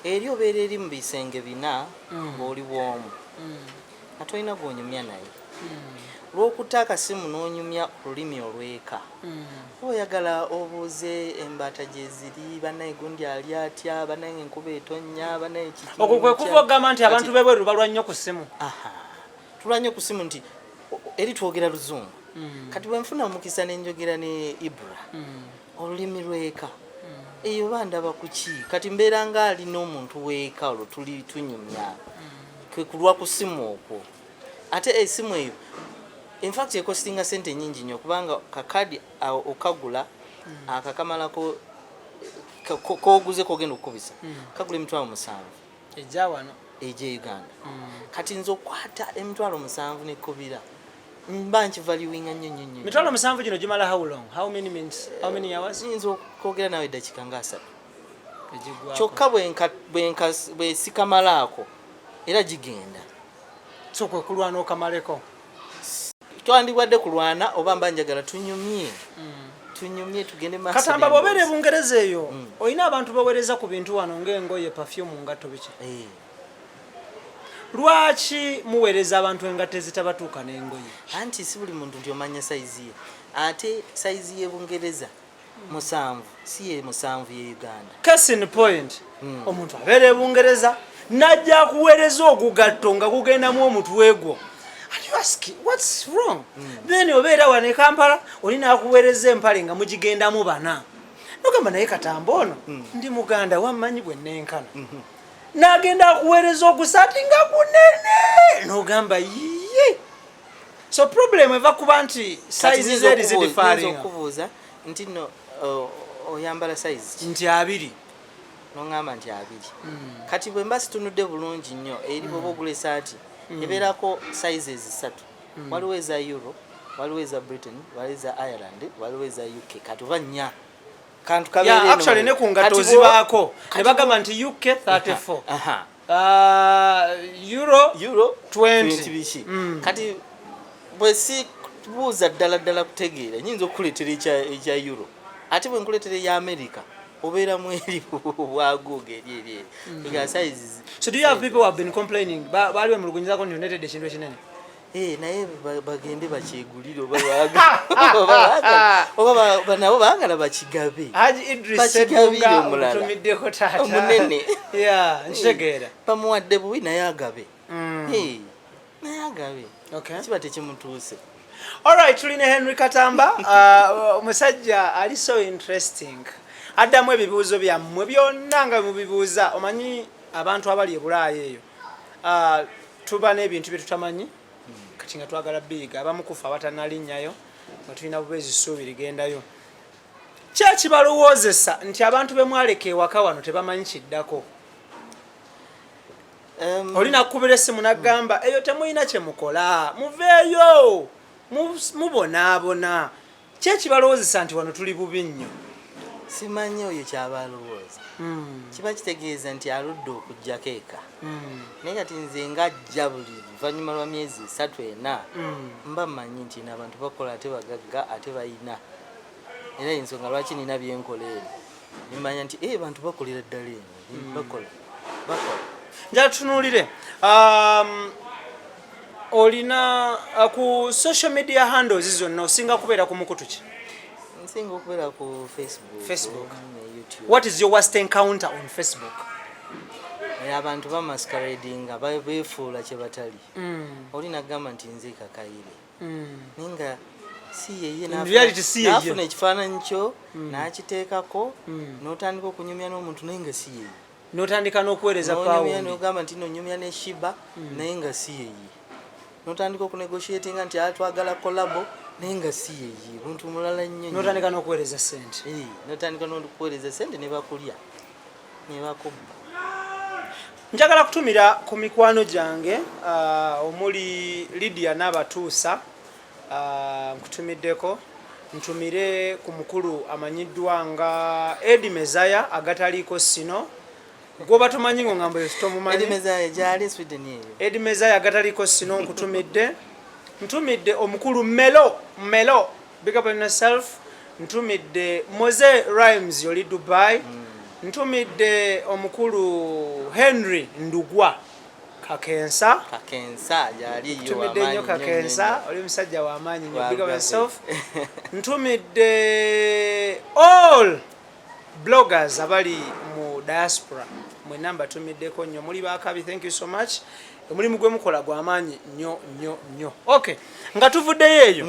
Eri obeera eri mu bisenge bina ng'oli bwomu ate olina gw'onyumya naye lw'okutta akasimu n'onyumya olulimi olw'eka oyagala obuuze embaata gye ziri bannaye gundi ali atya bannaye enkuba etonnya bannaye kiki okwo kwe kuva ogamba nti abantu b'ebweru balwa nnyo ku ssimu. tulwa nnyo ku ssimu nti eri twogera luzungu kati bwe nfuna omukisa ne njogera ne IBRAH olulimi lw'eka eyo bandaba ku ki kati mbeera nga alina omuntu w'eka olwo tuli tunyumya kwe kulwa ku ssimu okwo ate essimu eyo in fact ekostinga sente nyingi nnyo kubanga kakadi okagula akakamalako koguze kogenda okukubisa kagula $7,000 ejja wano ejja Uganda kati nze okwata $7,000 nekubira mba nkivaluinga nnyo. $7,000 gino gimala how long? How many minutes? How many hours? Nze okwogera nawe eddakiika nga 3 kyokka bwesikamalaako era gigenda so kwe kulwana okamaleko twandibwadde kulwana oba mba njagala tunyumye tugende maaso. Katamba bw'obeera Bungereza eyo olina abantu baweereza ku bintu wano ng'engoye perfume ngatto biki lwaki muweereza abantu engatto ezitabatuuka n'engoye? Anti si buli muntu nti omanya sayizi ye ate sayizi ye Bungereza 7 si ye 7 ye Uganda. Case in point omuntu abeera Bungereza najja kuweereza ogugatto nga gugendamu omutwe gwo. And you ask, what's wrong? Then obeera wano e Kampala olina akuweereza empale nga mugigendamu bana. Nogamba naye Katamba ono ndi Muganda wammanyi bwe nenkana. N'agenda akuweereza ogusaati nga gunene n'ogamba yiye. So problem eva kuba nti size zeri zidifaaringa. Okubuuza nti no oyambala size nti 2 n'ongamba nti 2 kati bwe mba situnudde bulungi nnyo eri bw'oba ogula esaati ebeerako sizes 3 waliwo eza Euro waliwo eza Britain waliwo eza Ireland waliwo eza UK kati oba 4 kantu kabeere actually ne ku ngatto zibaako ne bagamba nti UK 34 Euro 20 kati bwe si buuza ddala kutegeera nyinza okukuleetera ekya Euro ate bwe nkuleetera eya America obeera mweri bwaguga eri sizes. So do you have people who have been complaining baliwe mulugunizaako nti oneetedde ekintu ekinene? Naye bagende bakyegulire oba nabo baagala bakigabe. Haji Idris Sedunga omutumiddeko taata omunene nkitegeera bamuwadde bubi naye agabe naye agabe kiba tekimutuuse. Alright, tulina Henry Katamba omusajja ali so interesting addamu ebibuuzo byammwe byonna nga mubibuuza. Omanyi abantu abali eBulaaya eyo tuba n'ebintu bye tutamanyi kati nga twagala biiga abamu kufa abatanaalinnyayo nga tulina bubeezi ssuubi ligendayo. Kyekibalowoozesa nti abantu be mwaleka ewaka wano tebamanyi kiddako. Olina kukubira essimu n'aggamba eyo temulina kye mukola muveeyo mubonaabona. Kyekibalowoozesa nti wano tuli bubi nnyo. Simanyi oyo kyaba alowooza kiba kitegeeza nti aludde okujjako eka naye kati nze ng'ajja buli luvannyuma lwa myezi 3-4 mba mmanyi nti abantu bakola ate bagagga ate bayina era ensonga lwaki nina byenkola eno nimanya nti bantu bakolera ddala eno bakola njala tutunuulire olina ku social media handles zonna osinga kubeera ku mukutu ki? Nsinga okubeera ku Facebook. What is your worst encounter on Facebook? Abantu bamasqueradinga beefuula kye batali olina gamba nti nze kakayire ninga si yeye nafuna ekifaananyi kyo n'akiteekako n'otandika okunyumya n'omuntu naye nga si yeye n'otandika n'okuweereza pawundi n'ogamba nti nonyumya ne Shiba naye nga si yeye n'otandika okunegotiatinga nti twagala kolabo naye nga si yeye muntu mulala nnyo n'otandika n'okuweereza ssente n'otandika n'okuweereza ssente ne bakulya ne bakubba. Njagala kutumira ku mikwano gyange omuli Lydia n'abatuusa nkutumiddeko ntumire ku mukulu amanyiddwa nga Edi Mezaya agataliiko sino Goba tumanyi ngo ngambo yesto mumanyi. Edimeza jali Sweden yeyo. Edimeza yagataliko sino nkutumidde. Ntumidde omukulu Melo. Big up on yourself. Ntumidde Moze Rhymes yoli Dubai. Ntumidde omukulu Henry Ndugwa Kakensa jali yo ntumidde nnyo Kakensa oli musajja wa maanyi nnyo. Big up yourself. Ntumidde all bloggers abali mu diaspora mwe namba tumiddeko nnyo muli bakabi. Thank you so much. Omulimu gwe mukola gwa maanyi nnyo. Okay, nga tuvuddeyo eyo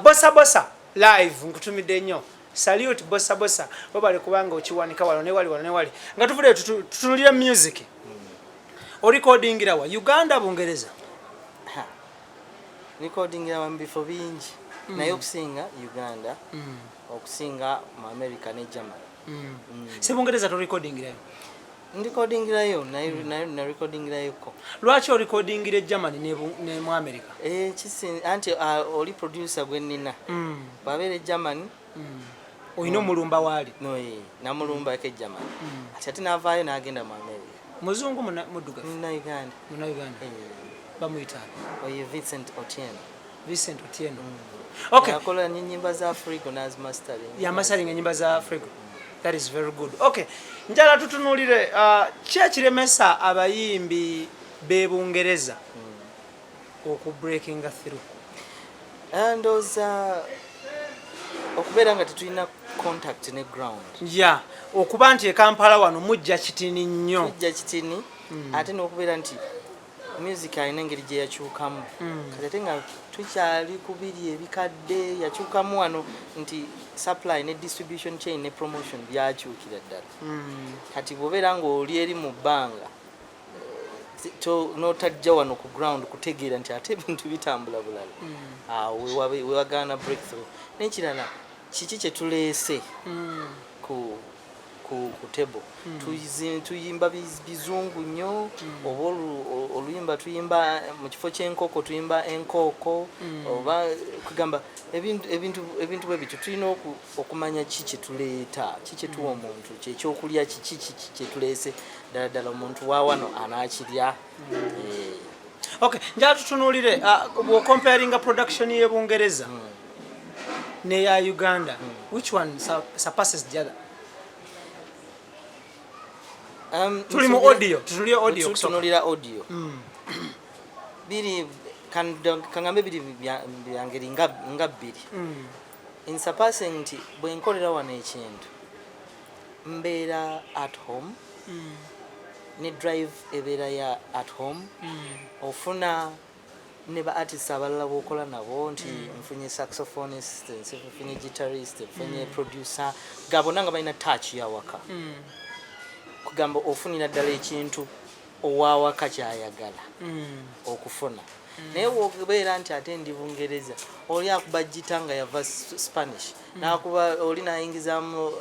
bossa live nkutumidde nnyo. Salute bossa wabale kubanga okiwanika wano ne wali nga tuvuddeyo tutunulire music. Recordingira wa Uganda Bungereza? Recordingira wa bifo bingi naye okusinga Uganda okusinga mu America ne Germany. Se Bungereza to recordingira yo? Ndicordingirayo na recordingirayo ko. Lwaki o recordingire Germany ne mu America? Kisi anti oli producer gwe nina. Babere Germany. Oyino mulumba wali? No na mulumba ke Germany. Ati navaayo nagenda mu America. Muzungu muduga? Muna Uganda. Muna Uganda. Bamuyita? Oye Vincent Otieno. Vincent Otieno. Okay. Yakola nyimba za Africa na mastering. Ya mastering nyimba za Africa. That is very good. Okay. Njala tutunulire kiremesa abayimbi b'Ebungereza oku breaking through. And those okubeera nga tetulina contact ne ground. Yeah. Okuba nti e Kampala wano mujja kitini nnyo. Mujja kitini ate n'okubeera nti music ayina engeri gye yakyukamu. Kati ate nga tukyali ku biri ebikadde yakyukamu wano nti supply ne distribution chain ne promotion byakyukira ddala. Kati bw'obeera ng'oli eri mu bbanga n'otajja wano ku ground kutegeera nti ate ebintu bitambula bulala. Wewagaana breakthrough. N'ekirala kiki kye tuleese ku table. Tuyimba bizungu nnyo oba oluyimba tuyimba mu kifo ky'enkoko tuyimba enkoko oba kugamba ebintu bwe bityo tulina okumanya ki kye tuleeta ki kye tuwa omuntu kyekyokulya kiki kye tuleese ddala omuntu wa wano anaakirya. Okay, njala tutunuulire bw'ocomparinga production y'Ebungereza neya Uganda, which one surpasses the other? Tuli mu audio, tunulira audio. Biri kangambe biri byangeri nga biri. In surpassing nti bwe nkolera wano ekintu mbeera at home ne drive ebeera ya at home ofuna ne ba artists abalala b'okola nabo nti nfunye saxophonist, nfunye guitarist, nfunye producer gabona nga balina touch ya waka. Kugamba ofunira ddala ekintu owawaka kyayagala okufuna. Naye wokubeera nti ate ndi Bungereza oli akuba gita nga yava Spanish nakuba oli nayingizaamu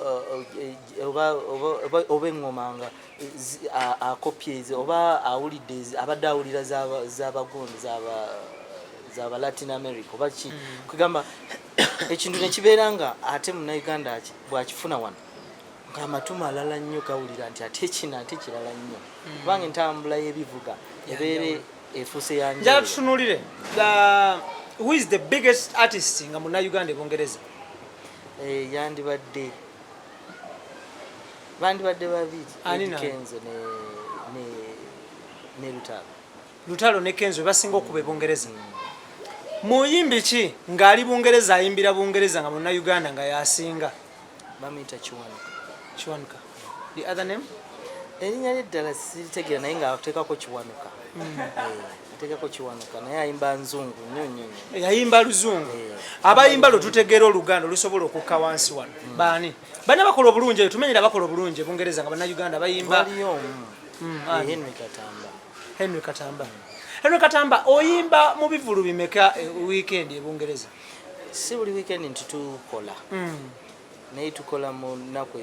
oba eŋŋoma nga akopies oba awulidde abadde awulira z'abagundi z'aba Latin America oba ki kugamba ekintu ne kibeera nga ate Munnayuganda bw'akifuna wano amatu malala nnyo gawulira nti ate kino ate kirala nnyo kubanga entambula y'ebivuga ebeere efuuse yanjye. Njala tutunulire who is the biggest artist nga Munnayuganda Ebungereza? Bandibadde babiri Kenzo ne Lutalo ne Kenzo basinga okuba Ebungereza. Muyimbi ki ng'ali Bungereza ayimbira Bungereza nga Munnayuganda nga yasinga? Bamuyita Kiwanuka. The other name? Erinnya ly'eddala siritegeera naye nga ateekako Kiwanuka. Ateekako Kiwanuka naye ayimba nzungu nnyo. Yayimba luzungu. Abayimba lwe tutegeera Oluganda olusobola okukka wansi wano. Baani? Bana bakola obulungi tumenyera bakola obulungi Bungereza nga Bannayuganda bayimba. Henry Katamba oyimba mu bivulu bimeka weekend Ebungereza? Si buli weekend nti tukola. Naye tukola mu nnaku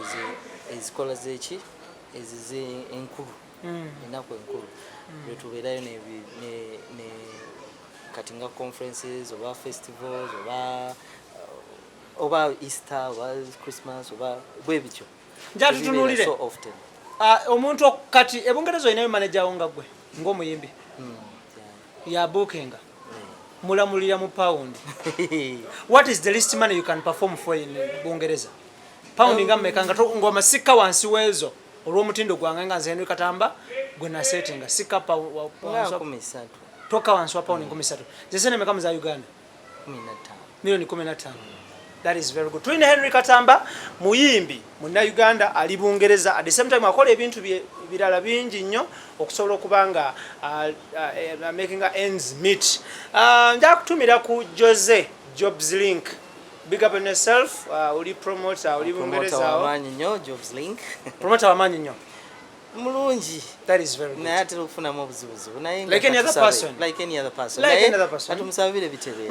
ezikola z'eki ezize enkulu ennaku enkulu lwe tubeerayo ne kati nga conferences oba festivals oba Easter oba Christmas oba bwe bityo. Njala tutunulire omuntu kati ebungereza olinayo manager wo nga gwe ng'omuyimbi ya bookinga mulamulira mu pound. What is the least money you can perform for in bungereza? Pound nga mmeka nga ngoma sikka wansi wezo olw'omutindo gwange nga nze Henry Katamba gwe na settinga sikka pa toka wansi wa pound 13 zese ne meka mu za Uganda 15 milioni 15. That is very good. Twine Henry Katamba muyimbi muna Uganda ali bungereza at the same time akola ebintu birala bingi nnyo okusobola okubanga making ends meet. Nja kutumira ku Jose Jobs Link. Big up on yourself. Uli promoter uli bungereza wamanyi nnyo Jobs Link. Promoter wamanyi nnyo mulungi. That is very good. Naye atera okufunamu obuzibuzibu naye like any other person. Like any other person. Like any other person. Atumusabire bitebe.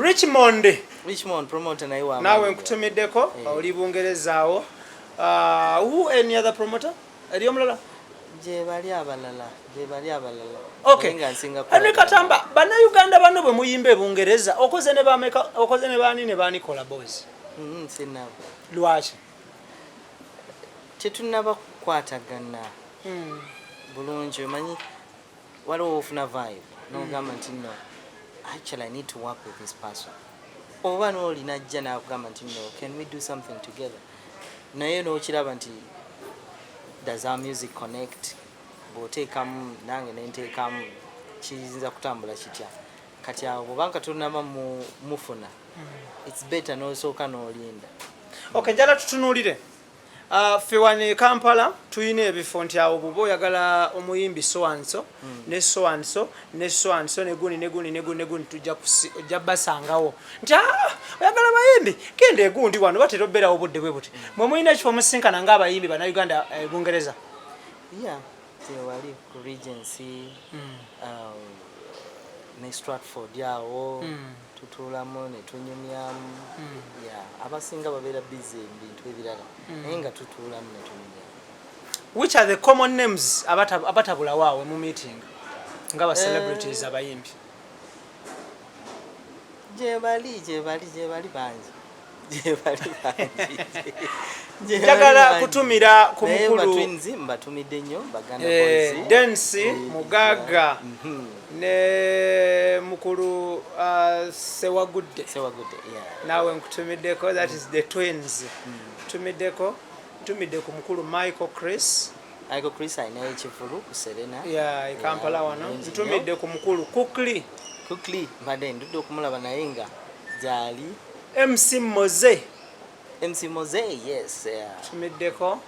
Richmond promoter naye wa. Nawe nkutumiddeko oli bungerezaawo. Who any other promoter? Eriyo mulala? Je bali abalala. Okay. Henry Katamba bana Uganda bano bwe muyimbe bungereza okoze ne bameka okoze ne bani ne bani collaboration. Sinabo. Lwaki? Tetunaba kukwatagana. Bulungi omanyi waliwo ofuna vibe n'ogamba nti no actually I need to work with this person oba n'olina ajja n'akugamba nti no can we do something together naye n'okiraba nti does our music connect bw'oteekamu nange nenteekamu kiyinza kutambula kitya kati awo bwobanga tunaba mufuna it's better n'osooka n'olinda. Okay, njala tutunuulire Fewani Kampala tuyina ebifo nti awo bw'oba oyagala omuyimbi so and so ne so and so ne so and so ne guni tujja basangawo nti oyagala bayimbi genda egundi wano batera obeerawo budde bwe buti mwe mulina ekifo musinkana ng'abayimbi bana Uganda bungereza. Yeah, wali ku Regency ne Stratford yawo tutulamu ne tunyumyamu abasinga babeera busy ebintu ebirala naye nga tutulamu ne tunyumyamu. Which are the common names abatabula waawe mu meeting ng'aba celebrities abayimbi? Je bali bangi. Njagala kutumira ku mukulu mbatumidde nnyo Baganda Boys Densi Mugaga ne mukulu Sewagudde nawe nkutumiddeko that is the twins tumiddeko ku mukulu Michael Chris ayina ekivulu ku Serena Kampala wano ntumidde ku mukulu Kukli mbadde ndudde okumulaba naye nga gyali MC Moze, yes. Tumiddeko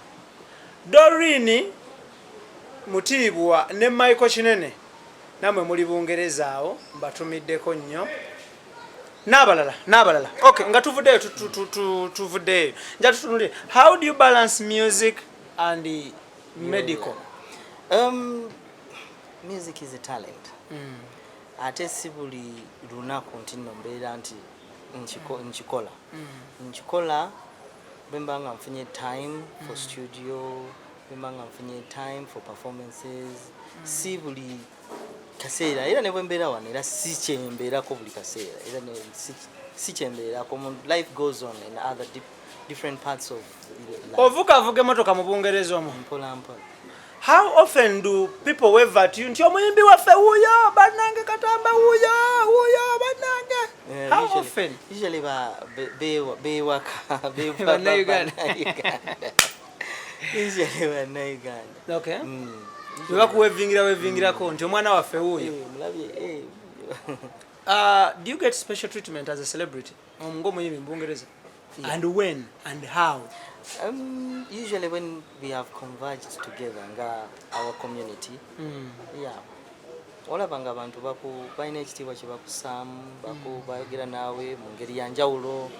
Dorini Mutibwa ne Michael Kinene namwe muli bungereza awo mbatumiddeko nnyo n'abalala. Okay, nga tuvuddeyo nja tutunulire how do you balance music and medical? Music is a talent. Ate si buli lunaku nti nno mbeera nti nchikola bembanga mfunye time for studio bembanga mfunye time for performances si buli kaseera era ne bwembeera wano era si kyembeerako buli kaseera era si kyembeerako life goes on in other different parts of life. Ovuga emotoka mu bungereza omwo mpola. How often do people wave at you nti omuyimbi waffe wuyo bannange Katamba wuyo bannange? How often? Usually bewaka usually Uganda. Okay. Webakuwevingirako nti omwana waffe wuyo. Do you get special treatment as a celebrity ng'omuyimbi mu bungereza? And when and how? Usually when we have converged together our community, olabanga abantu balina ekitiibwa kye bakusaamu bayogera naawe mu ngeri ya njawulo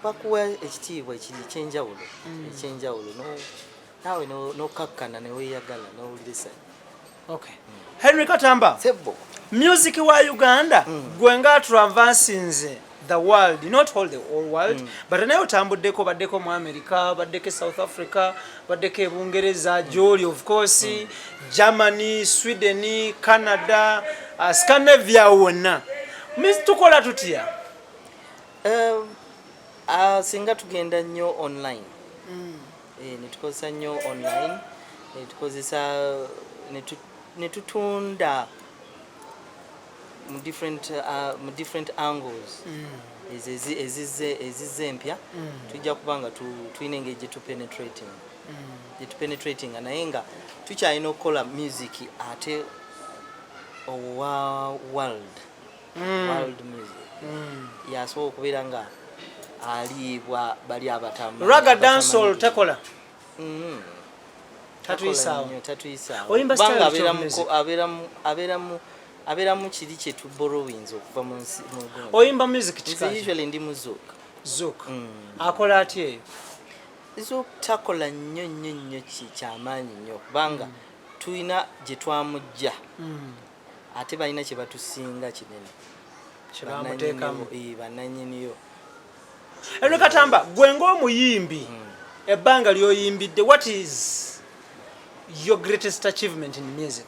bakuwa ekitiibwa ekyenjawulo naawe n'okkakkana ne weeyagala n'owulirisa. Okay. Henry Katamba, music wa Uganda gwe nga traversinze the world, not all the whole world, but naye otambuddeko baddeko mu America, baddeko South Africa, baddeko e Bungereza, Jolly of course, Germany, Sweden, Canada, Scandinavia wonna. Tukola tutya? Singa tugenda nnyo online. ne tukozesa nnyo online, ne tukozesa ne tutunda mu different angles. Ezizze empya tujja kuba nga tulina engeri gye tupenetrating naye nga tukyalina okukola music ate owa world music yasobola okubeera nga aliibwa bali abatamu raga dancehall takola abeeramu kiri kye tuborrowings okuva mu nsi oyimba music usually ndi mu zouk akola atya eyo zouk takola nnyo kyamaanyi nnyo kubanga tulina gye twamujja ate balina kye batusinga kinene bannannyiniyo. Eno Katamba, gwe ng'omuyimbi ebbanga ly'oyimbidde, what is your greatest achievement in music?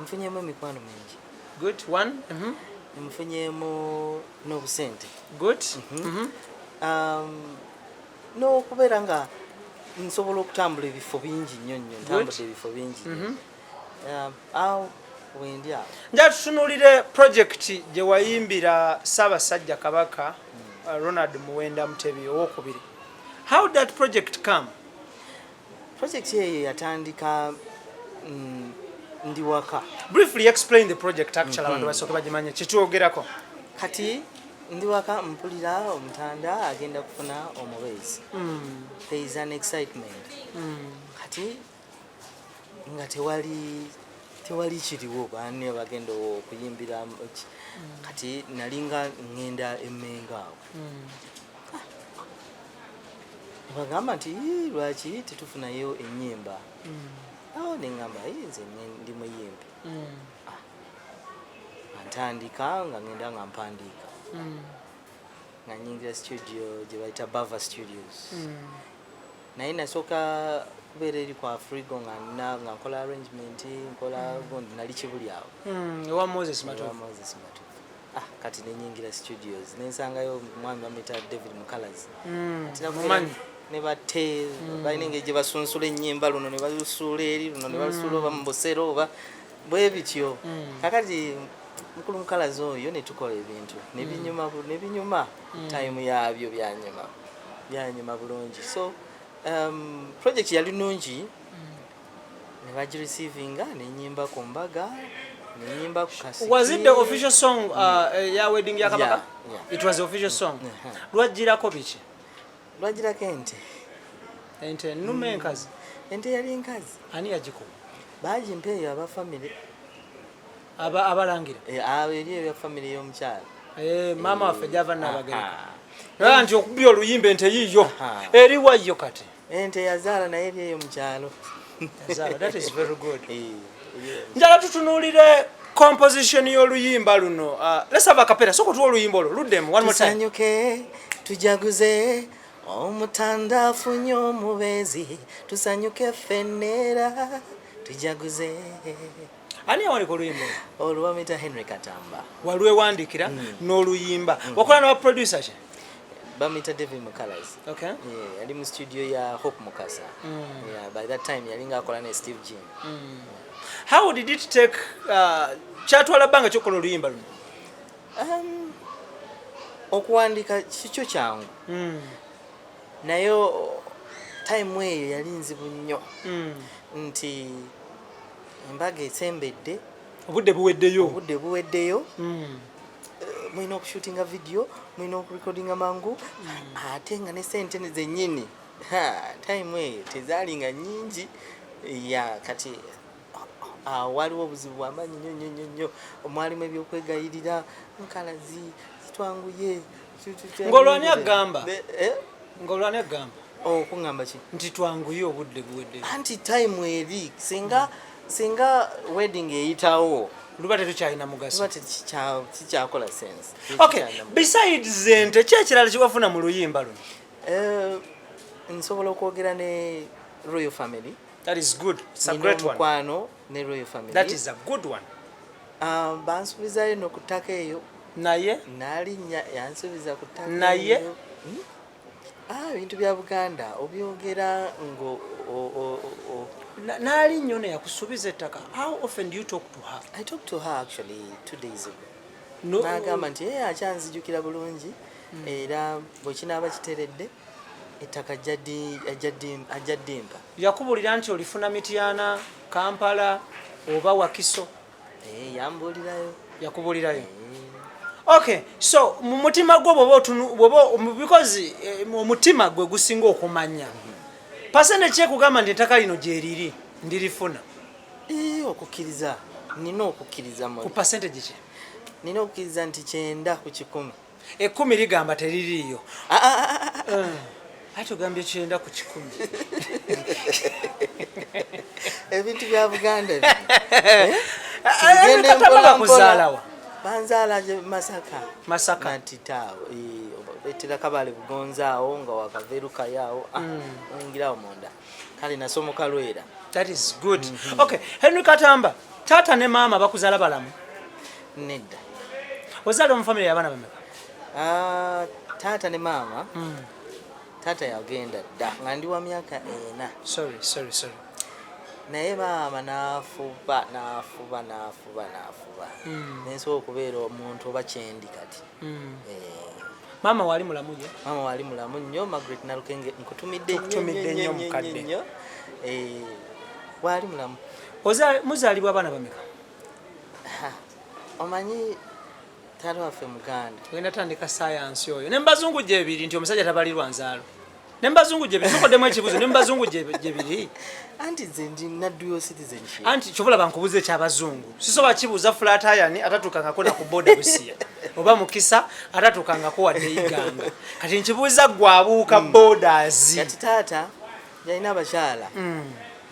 Nfunyeemu emikwano mingi. Good one. Nfunyeemu n'obusente. Good. N'okubeera nga nsobola okutambula ebifo bingi nnyo ntambudde ebifo bingi awo wendi awo. Nja tutunuulire project gye wayimbira Ssaabasajja Kabaka Ronald Muwenda Mutebi owokubiri. How did that project come? Project eyo yatandika ndi waka. Briefly explain the project actually abantu basooke bagimanye kitwogerako. Kati ndi waka mpulira omutanda agenda kufuna omubeezi. There is an excitement. Kati nga tewali kiriwo bane bagenda okuyimbira kati nalinga ngenda emmenga awo. Bagamba nti lwaki tetufunayo ennyimba. Awo neŋŋamba nze ndi muyimbi. Ntandika nga ngenda nga mpandiika. Nga nyingira studio gye bayita Bava Studios. Naye nasooka kubeera eri kwa Frigo nga nkola arrangement nkola gondi nali kibuli awo. Ewa Moses Matovu. Kati nenyingira studios nensangayo mwami bamuyita David Mukalazi. Ne batte balina engeri gye basunsula ennyimba luno ne balusuula eri luno ne balusuula oba mu busero oba bwe bityo. Kakati mukulu Mukalazi oyo ne tukola ebintu ne binyuma time yabyo byanyuma bulungi. So project yali nnungi ne bagirecevinga nenyimba ku mbaga nenyimba ku kasiki. Was it the official song ya wedding ya Kabaka? Yeah. It was the official song. Lwajirako biki? Lwajirako ente nnume enkazi. Ente yali nkazi. Ani yagikuba? Bagimpeeyo aba family. Abalangira? Eri eya family y'omukyala. Mama waffe gyava n'abagereka. Nti okubya oluyimba ente yiyo. Eri wayo kati. Ente yazaala naye eri eyo mu kyalo. That is very good. Njala tutunuulire composition y'oluyimba luno. Let's have a cappella. Soko tuwa oluyimba olwo. Luddemu one more time. Tusanyuke tujaguze omutanda afunye omubeezi tusanyuke ffenera tujaguze. Ani yawandiika oluyimba olwo? Olwo bamuyita Henry Katamba. Walwewandiikira n'oluyimba. Wakola n'aba producer ki? Bamuyita David Mukalazi. Okay. Yali mu studio ya Hope Mukasa. By that time yalinga akola ne Steve Jim. How did it take kyatwala bbanga kyokola oluyimba luno? Okuwandiika kikyo kyangu. Naye time eyo yali nzibu nnyo nti embaga esembedde obudde buweddeyo mulina okushootinga video mulina okurecordinga mangu ate nga ne sente zennyini time eyo tezaalinga nnyingi kati waliwo obuzibu bw'amaanyi nnyo omwalimu ebyokwegayirira Mukalazi zitwanguye ng'olwani agamba okuŋŋamba ki nti twanguye obudde buweddeyo anti time eri singa wedding eyitawo luba tetukyalina mugaso tikyakola sense. Okay, besides ente ki ekirala kiwafuna mu luyimba luno? Nsobola okwogera ne royal family. That is good. It's a great one. Mukwano ne royal family. That is a good one. Bansubizayo no ku ttaka eyo naye nalinnya yansubiza ku ttaka naye Ebintu bya Buganda obyogera ngo Nali nnyo ne yakusuubiza ettaka. How often do you talk to her? I talked to her actually 2 days ago. No. N'agamba nti akyanzijukira bulungi era bwe kinaaba kiteredde ettaka ajja ddimpa. Yakubulira nti olifuna Mityana, Kampala oba Wakiso? Yambuulirayo. Yakubulirayo? Okay, so mu mutima gwo because omutima gwe gusinga okumanya. Percentage ekugamba nti ettaka lino gye liri ndirifuna. Okukkiriza. Nina okukkiriza ku percentage ki? Nina okukkiriza nti 9 ku 10. 10 ligamba teririiyo. Ate ogambye 9 ku 10. Ebintu bya Buganda Kabaka kuzaalawa? Banzaala Masaka. Natitaawo. Betera Kabale Bugonzaawo nga wakaveruka yaawo. Ongirawo munda. Kale nasomoka Lwera. That is good. Okay, Henry Katamba, tata ne mama bakuzaala balamu? Nedda. Ozaala mu family y'abaana bameka? Tata ne mama. Tata yagenda dda nga ndi wa myaka 4. Sorry. Naye maama n'afuba. Nensobola okubeera omuntu oba kyendi kati. Mama wali mulamu ye? Mama wali mulamu nnyo. Margaret Nalukenge nkutumidde nnyo mukadde. Wali mulamu. Muzaalibwa abaana bameka? Omanyi taata waffe Muganda. Wenda tandika science oyo. Ne mbazungu gye biri nti omusajja tabalirwa nzaalo. Ne mbazungu gye biri. Sokoddemu ekibuzo ne mbazungu gye biri. Anti nze ndi naddu yo citizenship. Anti kyobula bankubuze ekyabazungu. Sisobola kibuuza flat iron atatukangako na ku boda Busia. Oba Mukisa atatukangako wadde Iganga. Kati nkibuuza gwe abuuka borders. Kati taata yalina abakyala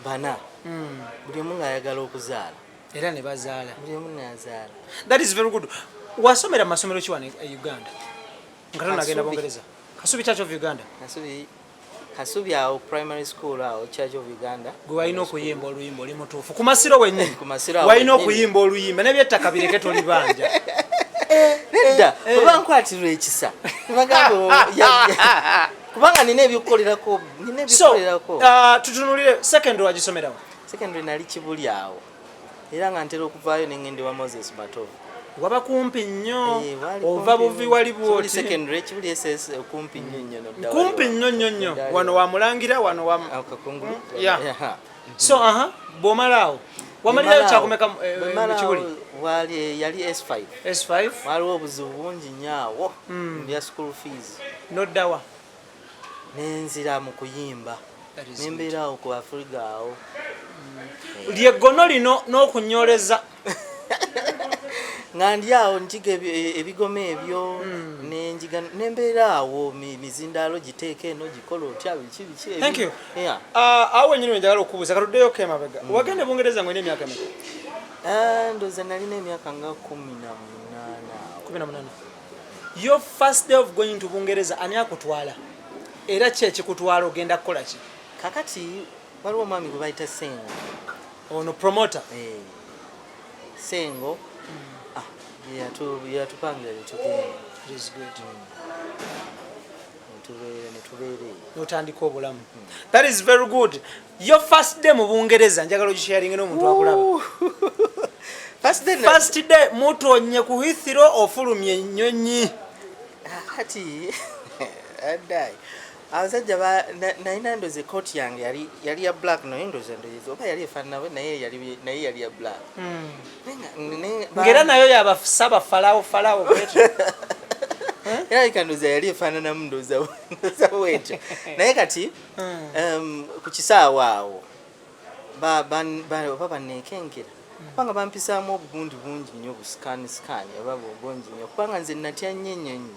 4. Buli omu ng'ayagala okuzaala. Era ne bazaala. Buli omu n'azaala. That is very good. Wasomera mu masomero ki wano e Uganda? Nga tonagenda Bungereza. Kasubi Church of Uganda. Kasubi awo primary school awo Church of Uganda. Gwe walina okuyimba oluyimba oli mutuufu. Ku Masiro wennyini. Walina okuyimba oluyimba n'ebyettaka bireke tolibanja. Nedda oba nkwatirwa ekisa. Kubanga nina ebyokukolerako. Tutunulire secondary wagisomerawo? Secondary nali Kibuli awo. Era nga ntera okuvaayo n'engende wa Moses Matovu. Waba kumpi nnyo. Ova buvi wali bwoti. Secondary Kibuli SS kumpi nnyo no. Kumpi nnyo. Wano wa Mulangira wano wa Kakungulu. Yeah. So bw'omalaawo. Wamalirayo kyakumeka mu Kibuli? Yali S5. S5? Waliwo obuzibu bungi nnyo awo. Bya school fees. Noddawa? Nenzira mu kuyimba. Nembeera awo ku Africa awo. Lyeggono lino n'okunyoleza. Nga ndi awo njiga ebigome ebyo nembeera awo mizindaalo giteeka eno gikola otya biki. Thank you. Awo wenyini wenjagala okubuuza katuddeyo ke emabega. Wagenda Bungereza ng'olina emyaka emeka? Ndowooza nalina emyaka nga 18. 18. Your first day of going to Bungereza ani akutwala? Era ki ekikutwala ogenda kukola ki? Kakati waliwo omwami gwe bayita Sengo. Ono promoter? Sengo. Yatupangira netugenda. It is good. Netubeere. Notandika obulamu. That is very good. Your first day mu Bungereza njagala ogisharinge n'omuntu akulaba. First day mutonye ku Heathrow ofulumye ennyonyi. Kati adai. Abasajja nalina ndoze coat yange yali ya black no ndoze oba yali efaanana naye yali ya black. Ngera nayo yabasaba Falaawo bwetyo. Era ikandoza yali efaanana mu ndoza bwetyo. Naye kati ku kisaawa awo baneekengera. Kubanga bampisaamu obugundi bungi nnyo obusikani oba bungi nnyo kubanga nze natya nnyo ennyonyi.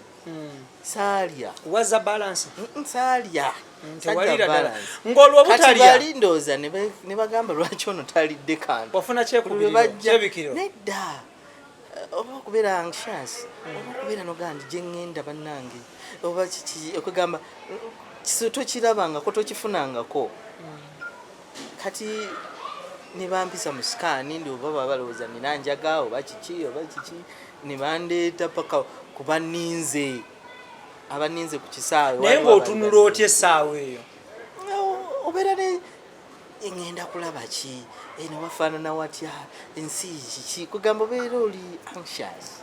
Salya. Was a balance? Salya. Tewalira ddala. Ng'olwo butalya. Kati bali ndooza ne bagamba lwaki ono talidde kantu. Wafuna kyebikiro. Nedda. Oba okubeera anxious. Oba okubeera nogandi gye ŋŋenda bannange. Oba kiki okugamba tokirabangako tokifunangako. Kati ne bampisa mu sikaani ndi oba baba balowooza nina njaga oba kiki ne bandeeta paka kuba ninze abaninze ku kisaawe naye ng'otunula otya essaawa eyo obeera ne ngenda kulaba ki eno wafaanana watya ensi kiki kugamba obeera oli anxious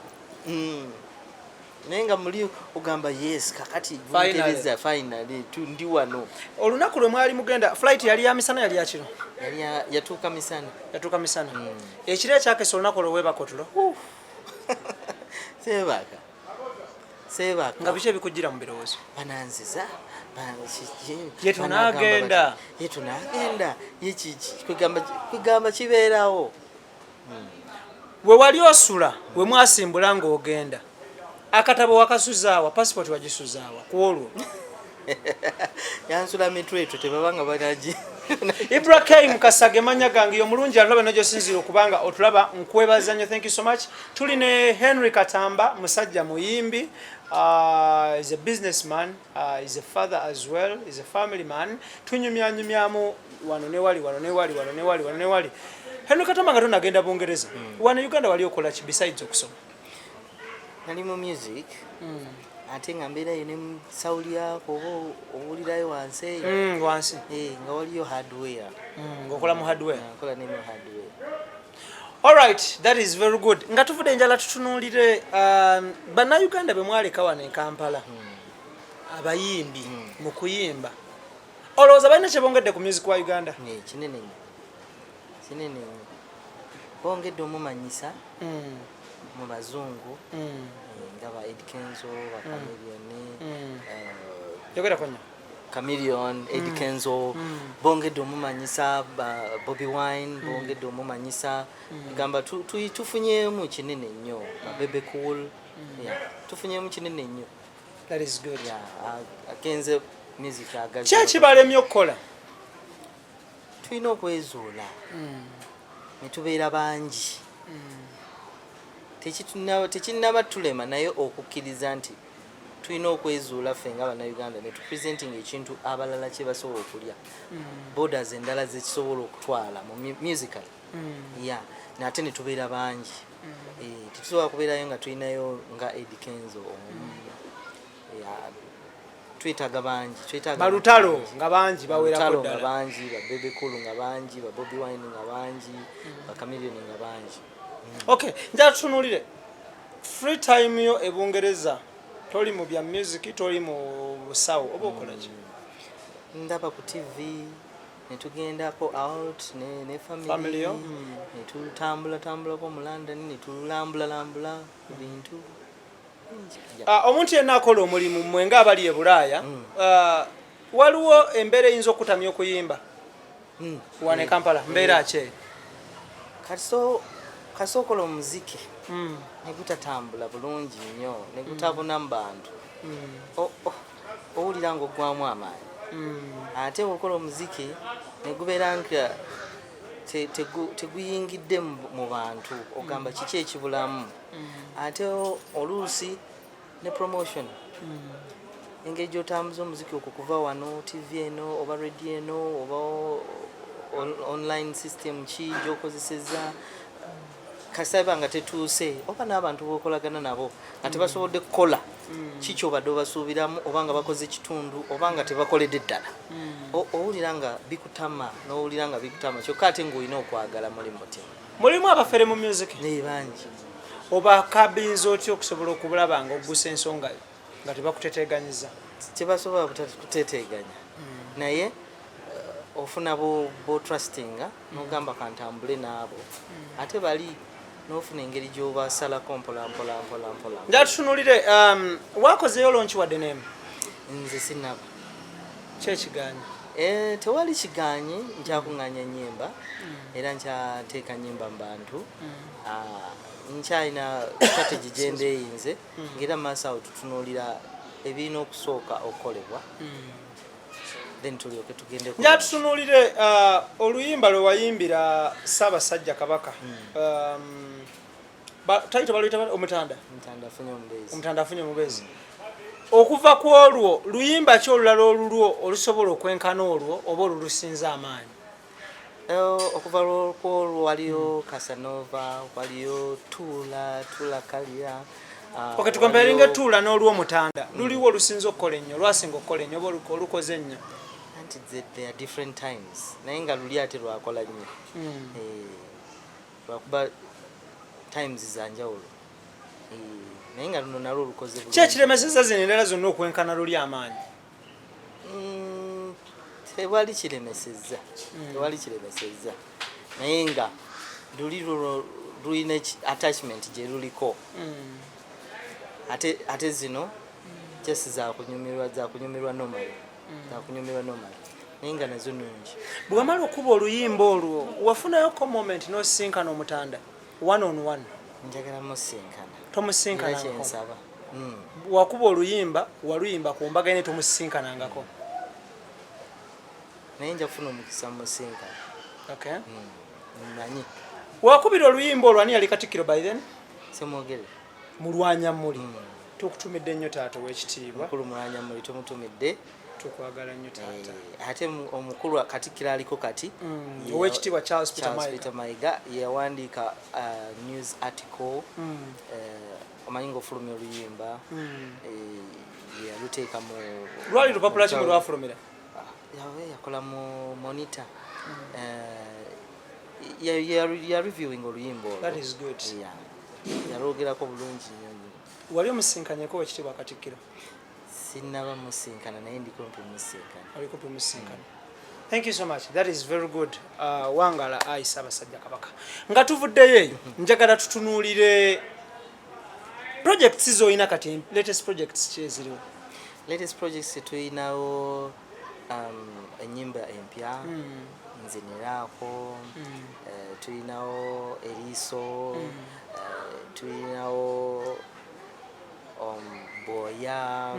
naye nga muli ogamba yes kakati buntereza finally ndi wano. Olunaku lwe mwali mugenda flight yali ya misana yali yakiro yatuuka misana ekiro ekyakesa olunaku olwo weebaka otulo seebaka nga biki ebikujjira mu birowoozo bananziza yetunagenda kwegamba kibeerawo we wali osula we mwasimbula ng'ogenda akatabo wakasuzaawa passport wagisuzaawa ku olwo yansula mitwetwe tebabanga banagi IBRAH Kasage manya gange omulungi alaba nojo sinziro kubanga otulaba nkwebaza nnyo. Thank you so much. Tuli ne Henry Katamba musajja muyimbi, is a businessman, is a father as well, is a family man. Tunyumyamu wano ne wali. Henry Katamba nga tonagenda Bungereza. Wano Uganda wali okola ki besides okusoma? Nali mu music. Ate nga mbeerayo ne sawuli yako oba owulirayo wansi eyo wansi nga waliyo hardware ng'okola mu hardware nkola ne mu hardware. Alright, that is very good. Nga tuvudde njala tutunuulire bannayuganda be mwaleka wano e Kampala abayimbi mu kuyimba olowooza balina kye bongedde ku music wa Uganda? Kinene bongedde omumanyisa mu bazungu ngaba Ed Kenzo ba Chameleon Ed Kenzo bongedde omumanyisa Bobby Wine bongedde omumanyisa gamba tufunyemu kinene nnyo Bebe Cool tufunyemu kinene nnyo. That is good. Akenze music agazi kyaki balemye okukola tulina okwezuula ne tubeera bangi tekinnaba tulema naye okukkiriza nti tulina okwezuula ffe nga bannayuganda ne tupresenting ekintu abalala kye basobola okulya borders endala zekisobola okutwala mu musical nate ne tubeera bangi tetusobola kubeerayo nga tulinayo nga Ed Kenzo twetaaga bangi balutalo nga bangi bawerako ddala bangi ba Bebe Cool nga bangi ba Bobby Wine nga bangi ba Chameleon nga bangi. Okay, njala tutunulire free time yo e Bungereza toli mu bya music toli mu busawo oba okola ki? Ndaba ku TV ne tugendako out ne family yo ne tutambula ko mu London ne tulambula bintu. Omuntu yenna akola omulimu mmwe nga abali e Bulaaya waliwo embeera eyinza okutamya okuyimba wane Kampala mbeera ki? Kasokola omuziki ne gutatambula bulungi nnyo ne gutabuna mu bantu owulira ng'oggwamu amaanyi ate okola omuziki ne gubeera nga teguyingidde mu bantu ogamba kiki ekibulamu ate oluusi ne promotion engeri gy'otambuza omuziki okwo kuva wano TV eno oba radio eno oba online system ki gy'okozeseza kasaba nga tetuuse oba n'abantu b'okolagana nabo nga tebasobodde kukola kiki obadde obasuubiramu oba nga bakoze ekitundu oba nga tebakoledde ddala owulira nga bikutama n'owulira nga bikutama kyokka ate ng'olina okwagala mulimu abafere mu music bangi oba kabinza otya okusobola okulaba nga oggusa ensonga nga tebakuteteeganyiza? Tebasobola kuteteeganya naye ofuna bo-trustinga n'ogamba kantambule n'abo ate bali n'ofuna engeri gy'obasalako mpola. Njala tutunulire wakozeyo lonki wadde n'emu? Nze sinaba. Ki ekigaanyi? Tewali kigaanyi nkyakuŋŋaanya nnyimba era nkyateeka nnyimba mu bantu nkyalina strategy gye ndeeyinze ng'era mu maaso awo tutunuulira ebirina okusooka okukolebwa then tulyoke tugende. Njala tutunuulire oluyimba lwe wayimbira Ssaabasajja Kabaka tayita baluyita omutanda afunye omubeezi. Okuva ku olwo luyimba ki olulala olulwo olusobola okwenkana olwo oba olulusinza amaanyi? Okuva ku olwo waliyo Casanova, waliyo Tula Kalira, Okay, tukomparinga tula n'olwo mutanda luliwo olusinzo okukola ennyo lwasinga okukola ennyo oba olukoze ennyo anti there are different times naye nga luli ate lwakola nnyo lwakuba times zanjawulo naye nga luno nalwo olukoze bulungi. Ki ekiremeseza zino endala zonna okwenkana luli amaanyi? Tewali kiremeseza naye nga luli lulina attachment gye luliko ate zino just zakunyumirwa normally naye nga nazo nungi. Bwe wamala okuba oluyimba olwo wafunayoko moment n'osinkana omutanda one on one? Njagala musinkana. Tomusinkanangako? Kyensaba. Wakuba oluyimba waluyimba ku mbaga ene tomusinkanangako? Naye nja kufuna omukisa musinkana. Okay. Mmanyi. Wakubira oluyimba olwo ani yali Katikkiro by then? Semwogere. Mulwanya muli. Tukutumidde nnyo taata w'ekitiibwa. Mukulu mulwanya muli tumutumidde. Tukwagala nnyo taata. Ate omukulu Katikkiro aliko kati. Ow'ekitiibwa Charles Peter Mayiga yawandiika news article. Omanyi ng'ofulumya oluyimba. Yaluteeka mu. Lwali lupapula ki mwe lwafulumira? Yakola mu monitor. Ya reviewing oluyimba olwo. That is good. Yalwogerako bulungi nnyo. Wali omusinkanyeko ow'ekitiibwa Katikkiro? Sinnaba musinkana naye ndi kumpi musinkana. Ali kumpi musinkana. Thank you so much. That is very good. Wangala ayi Ssaabasajja Kabaka. Nga tuvuddeyo eyo njagala tutunuulire projects z'olina kati, latest projects ki eziriwo? Latest projects tuyinawo ennyimba empya nzeneraako, tuyinawo eriiso, tuyinawo boya,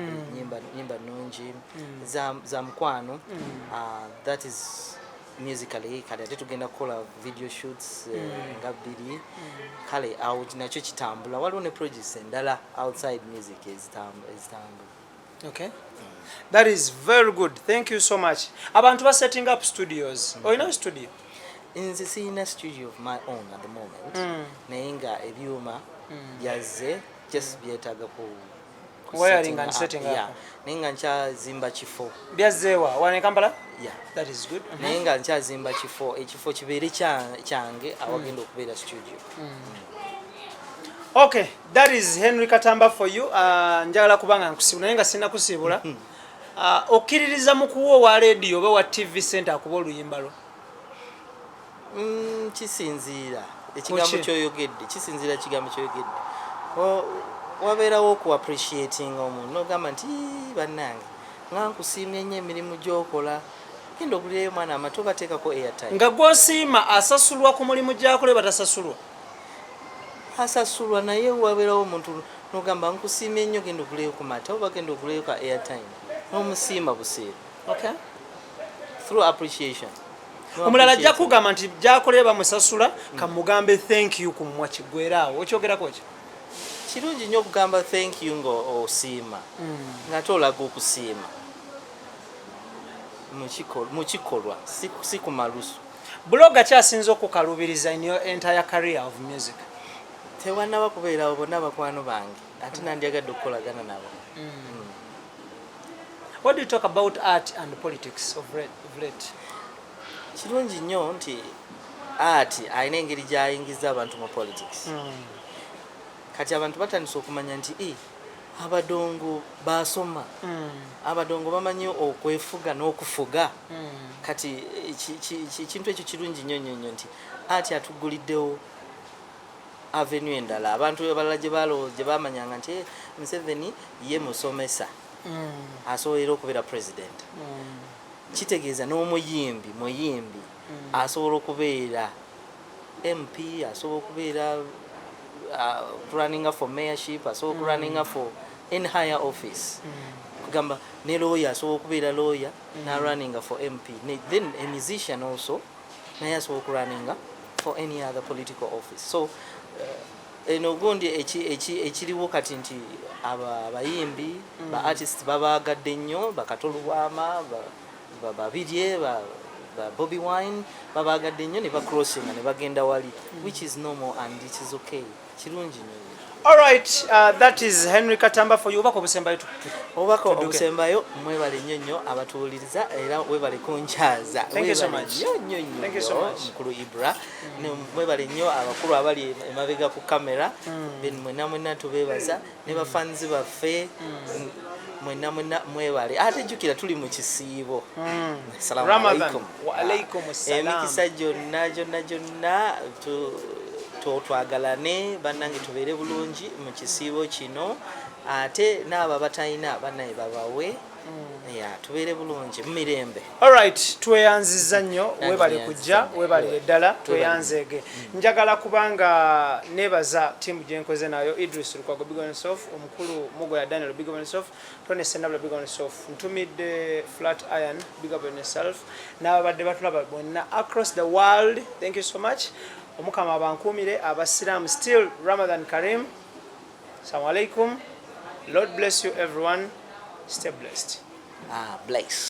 nyimba nungi za mukwano. That is musically kale ate tugenda kukola video shoots nga bbiri kale awo nakyo kitambula. Waliwo ne projects endala outside music ezitambula. Okay. That is very good. Thank you so much. Abantu ba setting up studios. Oyina studio? Nze siyina studio of my own at the moment. Naye nga ebyuma byazze just byetaaga ku wiring and setting up. Naye nga nkyazimba kifo. Byazzeewa wane e Kampala? Yeah. That is good. Naye nga nkyazimba ekifo kibeere kyange awagenda okubeera studio. Okay, that is Henry Katamba for you. Njagala kubanga nkusibula naye nga sina kusibula. Okkiririza mu kuwa wa radio oba wa TV center akuba oluyimba lwo? Kisinziira ekigambo kyoyogedde. Kisinziira ekigambo kyoyogedde. Wabeerawo ku appreciating omuntu n'ogamba nti bannange nga nkusiimye nnyo emirimu gy'okola genda ogulireyo mwana amato bateekako airtime. Nga gw'osiima asasulwa ku mulimu gy'akola batasasulwa? Asasulwa naye wabeerawo omuntu n'ogamba nkusiimye nnyo genda oguleyo ku mata oba genda oguleyo ka airtime n'omusiima buseera. Okay. Through appreciation. Omulala ajja kugamba nti gy'akoleye bamusasula kamugambe thank you ku mmwa kiggweeraawo. Okyogerako ki? Kirungi nnyo okugamba thank you ng'osiima ng'ate olaga okusiima mu kikolwa si ku malusu. Blogger ki asinza okukalubiriza in your entire career of music? Tewannaba kubeerawo bonna bakwano bange ate nandyagadde okukolagana nabo. What do you talk about art and politics of late? Kirungi nnyo nti art alina engeri gy'ayingiza abantu mu politics. Kati abantu batandise okumanya nti abadongo basoma. Abadongo bamanyi okwefuga n'okufuga. Kati ekintu ekyo kirungi nnyo nti ati atuguliddewo avenue endala. Abantu abalala gye bamanyanga nti Museveni ye musomesa asobola okubeera president. Kitegeeza n'omuyimbi asobola okubeera MP, asobola okubeera running for mayorship, asobola running for any higher office. Kugamba ne lawyer asobola okubeera lawyer na running for MP. Then a musician also naye asobola running for any other political office. So eno gondi ekiriwo kati nti abayimbi ba artists babaagadde nnyo bakatolubwama babirye ba Bobby Wine babaagadde nnyo ne bacrossinga ne bagenda wali, which is normal and it is okay. Kirungi nnyo. All right, that is Henry Katamba for you. Obako obusembayo obako obusembayo mwebale nnyo abatuuliriza era webale kunkyaza. Thank you so much. Thank you so much. Mukulu IBRAH. Ne mwebale nnyo abakulu abali emabega ku kamera. Mwenna tubebaza ne bafanzi baffe. Mwenna mwebale. Ate jukira tuli mu kisiibo. Assalamu alaikum. Wa alaikum assalam. Emikisa jonna twagalane bannange tubeere bulungi mu kisiibo kino ate n'abo batalina bannaye babawe tubeere bulungi mu mirembe. Alright, tweyanziza nnyo webale kujja webale ddala tweyanzeege. Njagala kubanga nebaza tiimu gye nkoze nayo Idris Lukwago Big on Soft, omukulu Mugoya Daniel Big on Soft, Tony Senabla Big on Soft, ntumidde Flat Iron Big up on yourself, n'abadde batulaba bonna across the world. Thank you so much. Omukama abankumire abasiramu still Ramadan Kareem. Assalamu alaikum. Lord bless you everyone. Stay blessed. Bless.